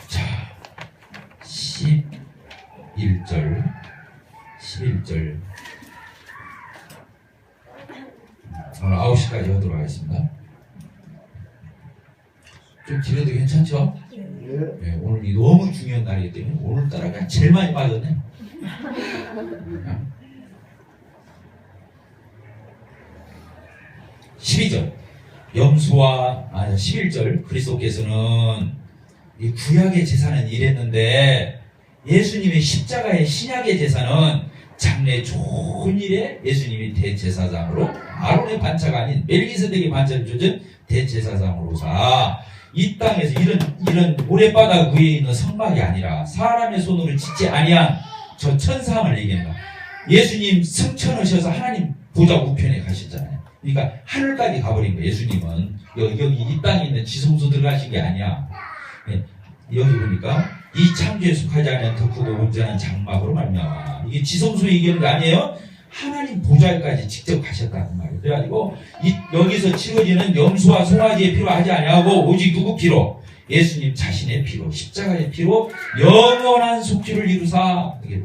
자, 11절 오늘 9시까지 하도록 하겠습니다. 좀 길어도 괜찮죠? 네, 오늘이 너무 중요한 날이기 때문에 오늘따라가 제일 많이 빠졌네. 12절 11절 그리스도께서는 이 구약의 제사는 이랬는데 예수님의 십자가의 신약의 제사는 장래 좋은 일에 예수님이 대제사장으로 아론의 반차가 아닌 멜기세덱의 반차를 주전 대제사장으로사 이 땅에서 이런 모래바닥 위에 있는 성막이 아니라 사람의 손으로 짓지 아니한 저 천상을 얘기한다. 예수님 승천하셔서 하나님 보좌 우편에 가셨잖아요. 그러니까 하늘까지 가버린 거예요. 예수님은 여기 이 땅에 있는 지성소 들어가신 게 아니야. 네, 여기 보니까 이 창조에 속하지 않은 더 크고 온전한 장막으로 말미암아 이게 지성소 얘기하는 게 아니에요. 하나님 보좌까지 직접 가셨다는 말이에요. 그래가지고 여기서 치러지는 염소와 송아지의 피로 하지 아니하고 오직 누구 피로? 예수님 자신의 피로 십자가의 피로 영원한 속죄를 이루사 이게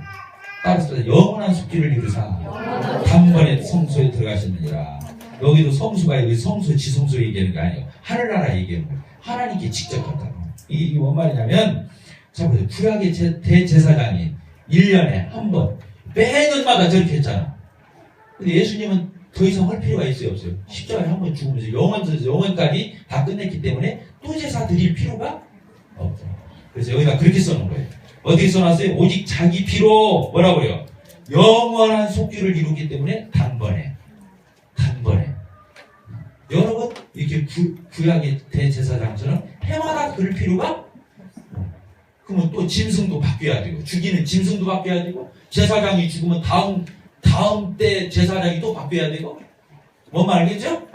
따라서 영원한 속죄를 이루사 단번에 성소에 들어가셨느니라. 여기도 성수가 여기 성소 지성소 얘기하는 게 아니에요. 하늘나라 얘기하는 거예요. 하나님께 직접 갔다는 거예요. 이게 뭔 말이냐면 자 보세요. 구약의 대제사장이 1년에 한 번 매년마다 저렇게 했잖아. 근데 예수님은 더 이상 할 필요가 있어요 없어요? 십자가에 한 번 죽으면서 영원까지 다 끝냈기 때문에 또 제사 드릴 필요가 없죠. 그래서 여기다 그렇게 써놓은 거예요. 어떻게 써놨어요? 오직 자기 피로 뭐라고요? 영원한 속죄를 이루기 때문에 단번에 여러분 이렇게 구약의 대제사장처럼 해마다 그럴 필요가 그러면 또 짐승도 바뀌어야 되고 죽이는 짐승도 바뀌어야 되고 제사장이 죽으면 다음 때 제사장이 또 바뀌어야 되고 뭔 말이겠죠?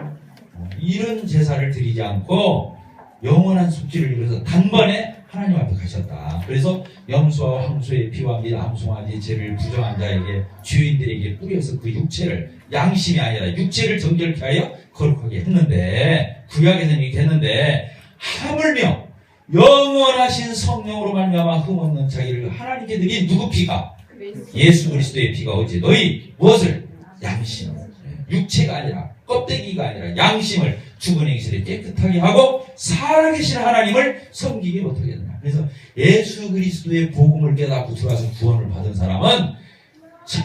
이런 제사를 드리지 않고 영원한 속죄를 이루어서 단번에 하나님 앞에 가셨다. 그래서 염소와 황소의 피와 및 암송아지의 죄를 부정한 자에게 주인들에게 뿌려서 그 육체를 양심이 아니라 육체를 정결케 하여 거룩하게 했는데 구약에서는 이렇게 했는데 하물며 영원하신 성령으로 말미암아 흠없는 자기를 하나님께 드린 누구 피가? 예수 그리스도의 피가 오지 너희 무엇을? 양심 육체가 아니라 껍데기가 아니라 양심을 죽은 행실에 깨끗하게 하고 살아계신 하나님을 섬기게 못하겠느냐. 그래서 예수 그리스도의 복음을 깨닫고 들어와서 구원을 받은 사람은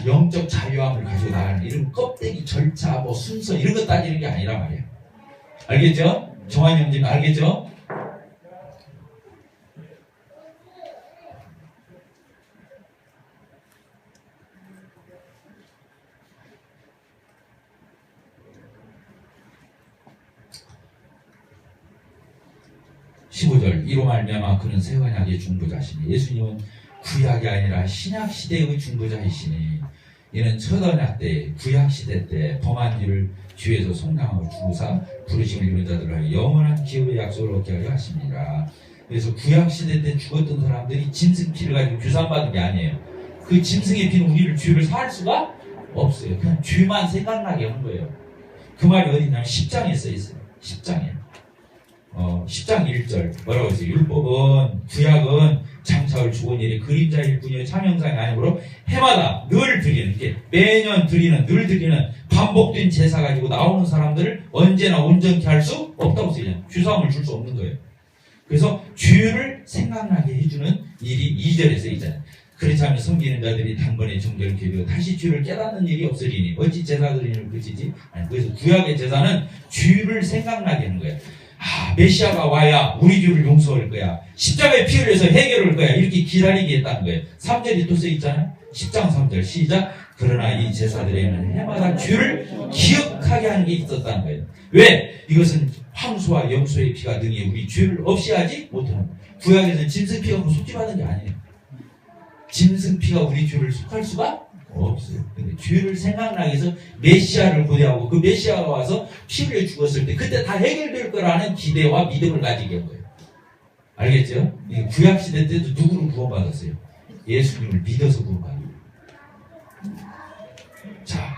영적 자유함을 가지고 나가는 이런 껍데기 절차 뭐 순서 이런 거 따지는 게 아니란 말이에요. 알겠죠? 정한 형님 알겠죠? 이로 말미암아 그는 새 언약의 중보자시니 예수님은 구약이 아니라 신약 시대의 중보자이시니 이는 첫 언약 때 구약 시대 때 범한 일을 주에서 속량하고 주사 부르심을 이룬 자들을 영원한 기업의 약속을 얻게 하려 하십니다. 그래서 구약 시대 때 죽었던 사람들이 짐승 피를 가지고 규산받은 게 아니에요. 그 짐승의 피는 우리를 죄를 사할 수가 없어요. 그냥 죄만 생각나게 한 거예요. 그 말이 어디냐면 10장에 써 있어요. 10장에. 10장 1절 뭐라고 했어요? 율법은 구약은 장차올 죽은 일이 그림자일 뿐이요 참형상이 아니므로 해마다 늘 드리는 이렇게 매년 드리는 늘 드리는 반복된 제사 가지고 나오는 사람들을 언제나 온전케 할 수 없다고 써요. 주사함을 줄 수 없는 거예요. 그래서 죄를 생각나게 해주는 일이 2절에 써 있잖아요. 그렇지 않으면 섬기는 자들이 단번에 정결케 되고 다시 죄를 깨닫는 일이 없으리니 어찌 제사 드리는 그치지? 아니, 그래서 구약의 제사는 죄를 생각나게 하는 거예요. 메시아가 와야 우리 죄를 용서할 거야. 십자가에 피 흘려서 해결할 거야. 이렇게 기다리게 했다는 거예요. 3절이 또 써 있잖아요. 10장 3절 시작. 그러나 이 제사들에는 해마다 죄를 기억하게 하는 게 있었다는 거예요. 왜? 이것은 황소와 염소의 피가 등에 우리 죄를 없이 하지 못하는 거예요. 구약에서는 짐승 피가 속죄받은 게 아니에요. 짐승 피가 우리 죄를 속할 수가 없어요. 근데 죄를 생각나게 해서 메시아를 고대하고 그 메시아가 와서 피 흘려 죽었을 때 그때 다 해결될 거라는 기대와 믿음을 가지게 한 거예요. 알겠죠? 구약 시대 때도 누구를 구원받았어요? 예수님을 믿어서 구원받았어요. 자,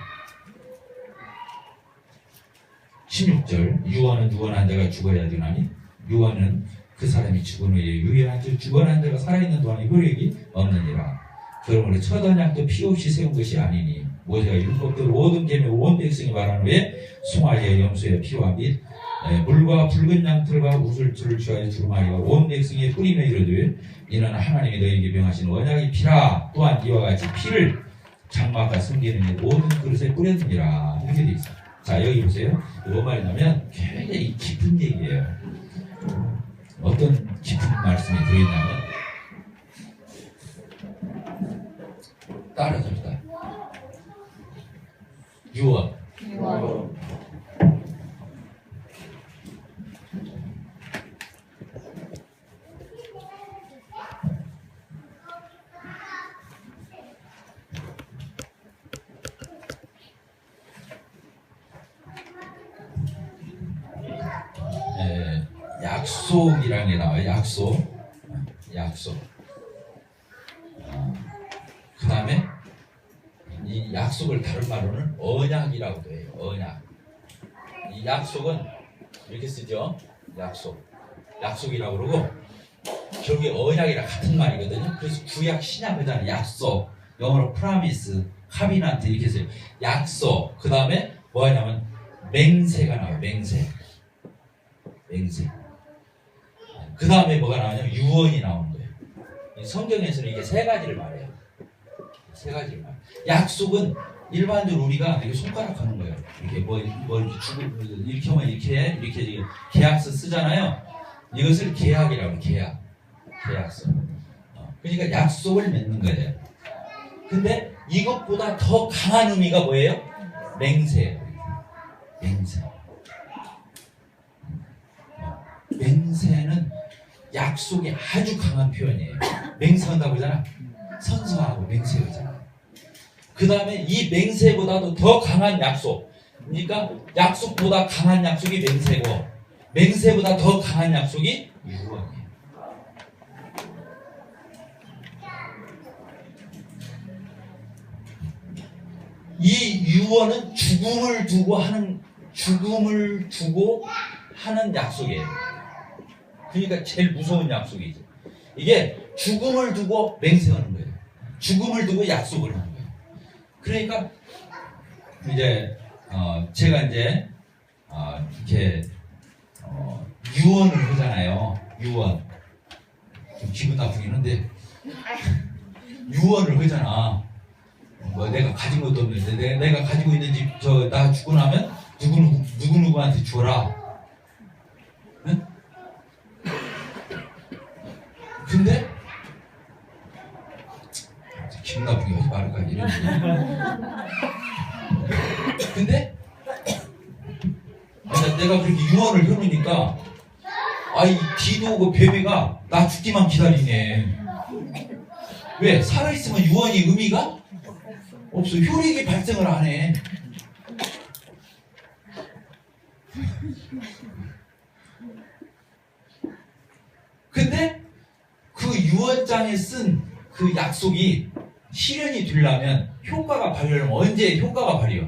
16절 유언은 유언한 자가 죽어야 되나니 유언은 그 사람이 죽은 후에 유언한 자 죽어난 자가 살아있는 동안에 효력이 없느니라. 그러므로 첫 언약도 피 없이 세운 것이 아니니 모세가 율법대로 모든 계명 온 백성이 말한 후에 송아지의 염소의 피와 및 물과 붉은 양털과 우슬초를 취하여 두루마리가 온 백성에 뿌리며 이르되 이는 하나님이 너희에게 명하신 언약의 피라. 또한 이와 같이 피를 장막과 숨기는 모든 그릇에 뿌렸느니라. 이렇게 돼 있어요. 자, 여기 보세요. 뭔 말이냐면 굉장히 깊은 얘기예요. 어떤 깊은 말씀이 들어있냐면 따라잡시다. 유언. 약속이라는 게 나와요. 약속. 그 다음에 이 약속을 다른 말로는 언약이라고도 해요. 언약. 이 약속은 이렇게 쓰죠. 약속이라고 그러고 결국에 언약이랑 같은 말이거든요. 그래서 구약 신약 하잖아요. 약속. 영어로 promise, covenant 이렇게 써요. 약속. 그 다음에 뭐 하냐면 맹세가 나와요. 맹세. 그 다음에 뭐가 나오냐면 유언이 나오는 거예요. 성경에서는 이게 세 가지를 말해요. 약속은 일반적으로 우리가 이렇게 손가락 하는 거예요. 이렇게 뭐 이렇게 주고 이렇게 하면 이렇게 계약서 쓰잖아요. 이것을 계약이라고 해요. 계약서. 그러니까 약속을 맺는 거예요. 근데 이것보다 더 강한 의미가 뭐예요? 맹세예요. 맹세는 약속이 아주 강한 표현이에요. 맹세한다고 그러잖아. 선서하고 맹세하잖아. 그 다음에 이 맹세보다도 더 강한 약속. 그러니까 약속보다 강한 약속이 맹세고 맹세보다 더 강한 약속이 유언이에요. 이 유언은 죽음을 두고 하는 약속이에요. 그러니까 제일 무서운 약속이죠. 이게 죽음을 두고 맹세하는 거예요. 죽음을 두고 약속을 하는 거예요. 그러니까 이제 제가 이제 이렇게 유언을 하잖아요. 유언. 좀 기분 나쁘긴 한데 유언을 하잖아. 뭐 내가 가진 것도 없는데 내가 가지고 있는 집 나 죽고 나면 누구한테 줘라. 응? 근데 기분 나쁘게 하지 말까 이런. 근데 내가 그렇게 유언을 해놓으니까 이 뒤도 오고 뱀이가 나 죽기만 기다리네. 왜? 살아있으면 유언이 의미가 없어. 효력이 발생을 안 해. 근데 그 유언장에 쓴 그 약속이 실현이 되려면 효과가 발휘하면 언제 효과가 발휘해?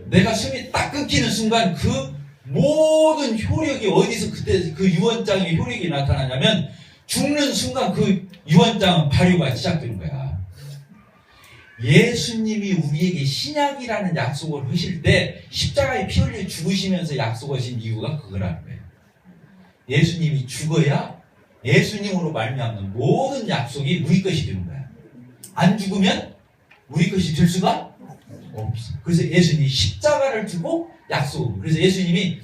내가 숨이 딱 끊기는 순간 그 모든 효력이 어디서 그때 그 유언장의 효력이 나타나냐면 죽는 순간 그 유언장 발효가 시작되는 거야. 예수님이 우리에게 신약이라는 약속을 하실 때 십자가에 피 흘려 죽으시면서 약속하신 이유가 그거라는 거예요. 예수님이 죽어야 예수님으로 말미암는 모든 약속이 우리 것이 되는 거야. 안 죽으면 우리 것이 될 수가 없어. 그래서 예수님이 십자가를 두고 약속을. 그래서 예수님이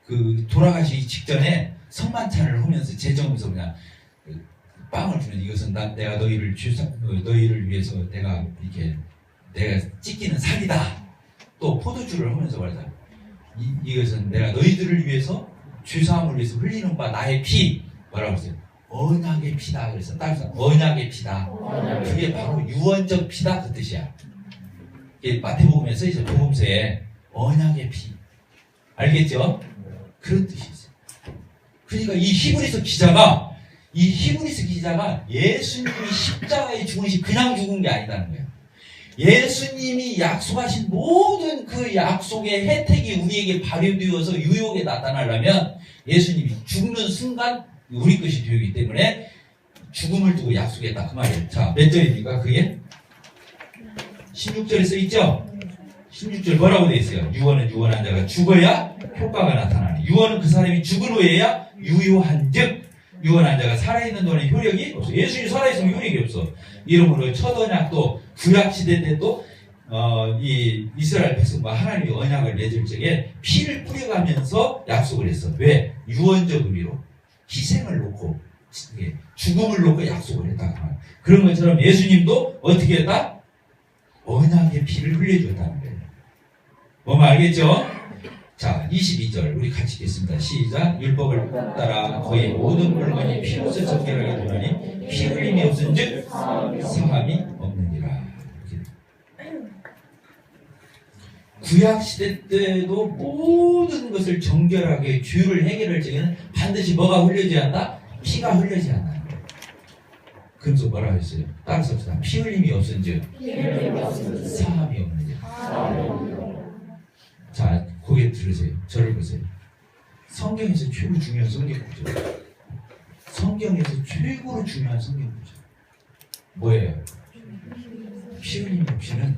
그 돌아가시기 직전에 성만찬을 하면서 제정에서 그냥 빵을 주면 이것은 내가 너희를 위해서 내가 찢기는 살이다. 또 포도주를 하면서 말하자. 이것은 내가 너희들을 위해서 죄사함을 위해서 흘리는 바 나의 피. 뭐라고 했어요? 언약의 피다. 그래서 따라서 언약의 피다. 그게 바로 유언적 피다 그 뜻이야. 이게 마태복음에서 이제 복음서에 언약의 피. 알겠죠? 그런 뜻이 있어요. 그러니까 이 히브리서 기자가 예수님이 십자가에 죽으신 그냥 죽은 게 아니다는 거예요. 예수님이 약속하신 모든 그 약속의 혜택이 우리에게 발효되어서 유혹에 나타나려면 예수님이 죽는 순간 우리 것이 되기 때문에 죽음을 두고 약속했다 그 말이에요. 자, 몇 절입니까 그게? 16절에 써있죠? 16절 뭐라고 되어 있어요? 유언은 유언한 자가 죽어야 효과가 나타나니 유언은 그 사람이 죽은 후에야 유효한 즉 유언한 자가 살아있는 동안에 효력이 없어. 예수님이 살아있으면 효력이 없어. 이러므로 첫 언약도 구약시대 때도 이 이스라엘 백성과 하나님의 언약을 맺을 적에 피를 뿌려가면서 약속을 했어. 왜? 유언적 의미로 희생을 놓고 죽음을 놓고 약속을 했다. 그런 것처럼 예수님도 어떻게 했다? 언약의 피를 흘려줬다는 거예요. 뭐면 알겠죠? 자, 22절 우리 같이 읽겠습니다. 시작. 율법을 따라 거의 모든 물건이 피로서 정결하게 되나니 피 흘림이 없은즉 사함이 없느니라. 구약 시대 때도 모든 것을 정결하게 죄를 해결할 적에는 반드시 뭐가 흘려져야 한다? 피가 흘려져야 한다. 그래서 뭐라고 했어요? 따라서 합시다. 피 흘림이 없은즉 사함이 없느니라. 자, 고개 들으세요. 저를 보세요. 성경에서 최고 중요한 성경 구조. 성경에서 최고로 중요한 성경 구조. 뭐예요? 피 흘림 없이는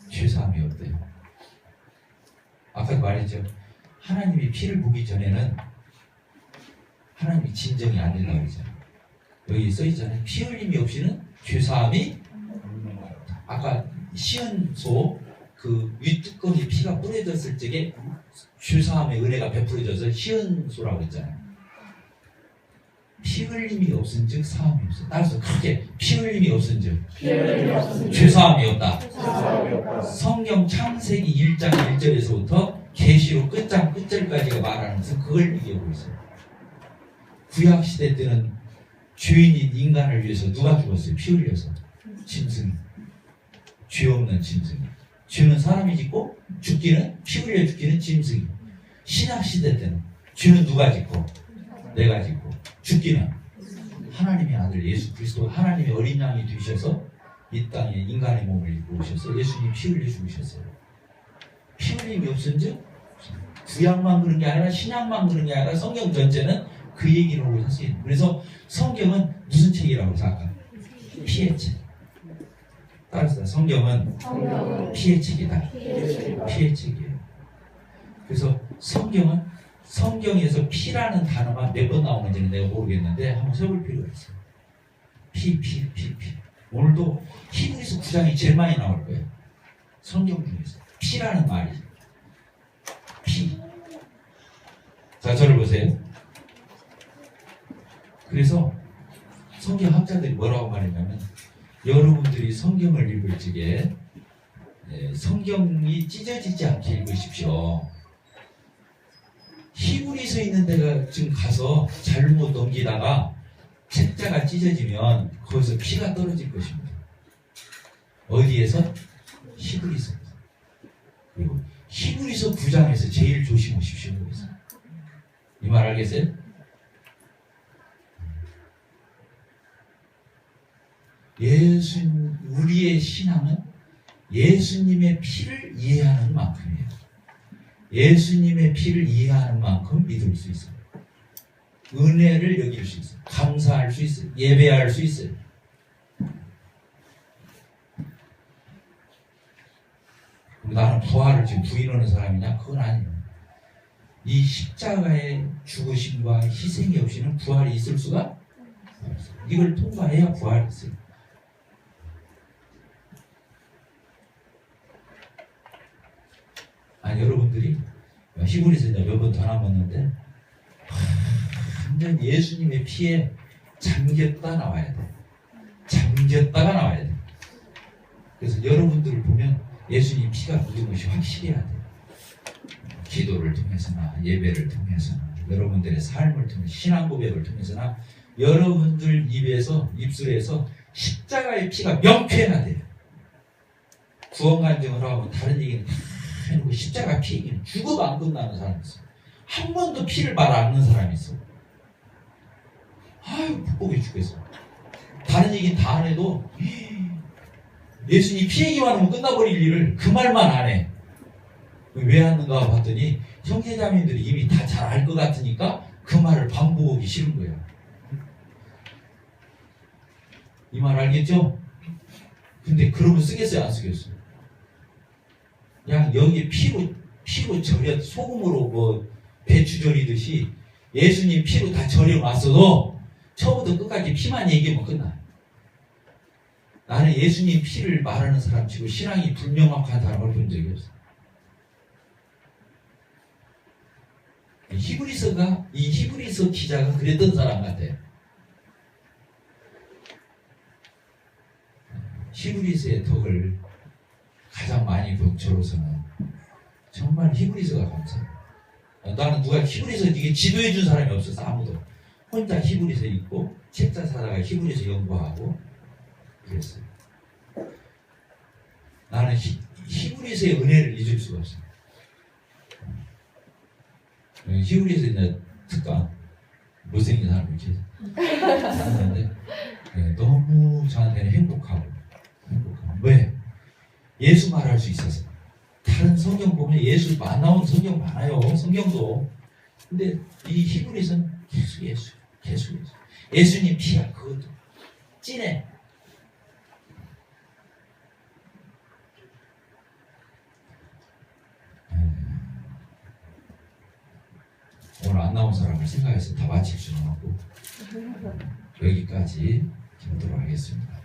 죄사함이 없대요. 아까 말했죠. 하나님이 피를 보기 전에는 하나님이 진정이 안 된다고 그러잖아요. 여기 써있잖아요. 피 흘림이 없이는 죄사함이 아까 시은소 그 윗뚜껑이 피가 뿌려졌을 적에 죄사함의 은혜가 베풀어져서 시은소라고 했잖아요. 피 흘림이 없은즉 사함이 없어. 따라서 그렇게 피 흘림이 없은즉 죄사함이 없다. 성경 창세기 1장 1절에서부터 계시록 끝장 끝절까지가 말하는 것은 그걸 얘기하고 있어요. 구약 시대 때는 죄인인 인간을 위해서 누가 죽었어요? 피 흘려서. 짐승. 죄 없는 짐승. 죄는 사람이 짓고 죽기는 피 흘려 죽기는 짐승이. 신약 시대 때는 죄는 누가 짓고 내가 짓고 죽기는 하나님의 아들 예수 그리스도 하나님의 어린 양이 되셔서 이 땅에 인간의 몸을 입고 오셔서 예수님 피 흘려 죽으셨어요. 피 흘림이 없은즉 구약만 그런 게 아니라 신약만 그런 게 아니라 성경 전체는 그 얘기를 하고 있어요. 그래서 성경은 무슨 책이라고 생각합니까? 피의 책. 따라서 성경은 피의 책이다. 피의 책이에요. 그래서 성경에서 피라는 단어가 몇 번 나오는지는 내가 모르겠는데 한번 세볼 필요가 있어요. 피. 오늘도 히브리서 9장이 제일 많이 나올 거예요. 성경 중에서 피라는 말이. 피. 자, 저를 보세요. 그래서 성경 학자들이 뭐라고 말했냐면 여러분들이 성경을 읽을 적에 성경이 찢어지지 않게 읽으십시오. 히브리서 있는 데가 지금 가서 잘못 넘기다가 책자가 찢어지면 거기서 피가 떨어질 것입니다. 어디에서? 히브리서. 그리고 히브리서 9장에서 제일 조심하십시오. 이 말 알겠어요? 우리의 신앙은 예수님의 피를 이해하는 만큼이에요. 예수님의 피를 이해하는 만큼 믿을 수 있어요. 은혜를 여길 수 있어요. 감사할 수 있어요. 예배할 수 있어요. 나는 부활을 지금 부인하는 사람이냐? 그건 아니에요. 이 십자가의 죽으심과 희생이 없이는 부활이 있을 수가 없어요. 이걸 통과해야 부활이 있어요. 아니, 여러분들이 히브리서 이제 몇 번 더 남았는데 완전 예수님의 피에 잠겼다 나와야 돼. 잠겼다가 나와야 돼. 그래서 여러분들을 보면 예수님 피가 묻은 것이 확실해야 돼. 기도를 통해서나 예배를 통해서나 여러분들의 삶을 통해서 신앙 고백을 통해서나 여러분들 입술에서 십자가의 피가 명쾌해야 돼요. 구원 간증을 하고 다른 얘기는 다 해놓고 십자가 피 얘기는 죽어도 안 끝나는 사람이 있어. 한 번도 피를 말 안 하는 사람이 있어. 아유, 복복해 죽겠어. 다른 얘기는 다 안 해도 예수님 피 얘기만 하면 끝나버릴 일을 그 말만 안 해. 왜 하는가 봤더니 형제자매들이 이미 다 잘 알 것 같으니까 그 말을 반복하기 싫은 거야. 이 말 알겠죠? 근데 그러면 쓰겠어요, 안 쓰겠어요? 그냥 여기 피로 절여, 소금으로 뭐 배추 절이듯이 예수님 피로 다 절여놨어도 처음부터 끝까지 피만 얘기하면 끝나. 나는 예수님 피를 말하는 사람 치고 신앙이 불명확한 사람을 본 적이 없어. 이 히브리서 기자가 그랬던 사람 같아요. 히브리서의 덕을 가장 많이 본 저로서는 정말 히브리서가 감사해요. 나는 누가 히브리서 이게 지도해 준 사람이 없어서 아무도. 혼자 히브리서 읽고 책자 사다가 히브리서 연구하고 그랬어요. 나는 히브리서의 은혜를 잊을 수가 없어요. 히브리서 이제 특강 못생긴 사람이 이렇게 하는데 너무 저한테는 행복하고 왜? 예수 말할 수 있어서. 다른 성경 보면 예수 안 나온 성경 많아요. 성경도. 근데 이 히브리서는 계속 예수. 예수님 피야. 그것도 찐해. 오늘 안 나온 사람을 생각해서 다 마칠 수는 없고 여기까지 기도록 하겠습니다.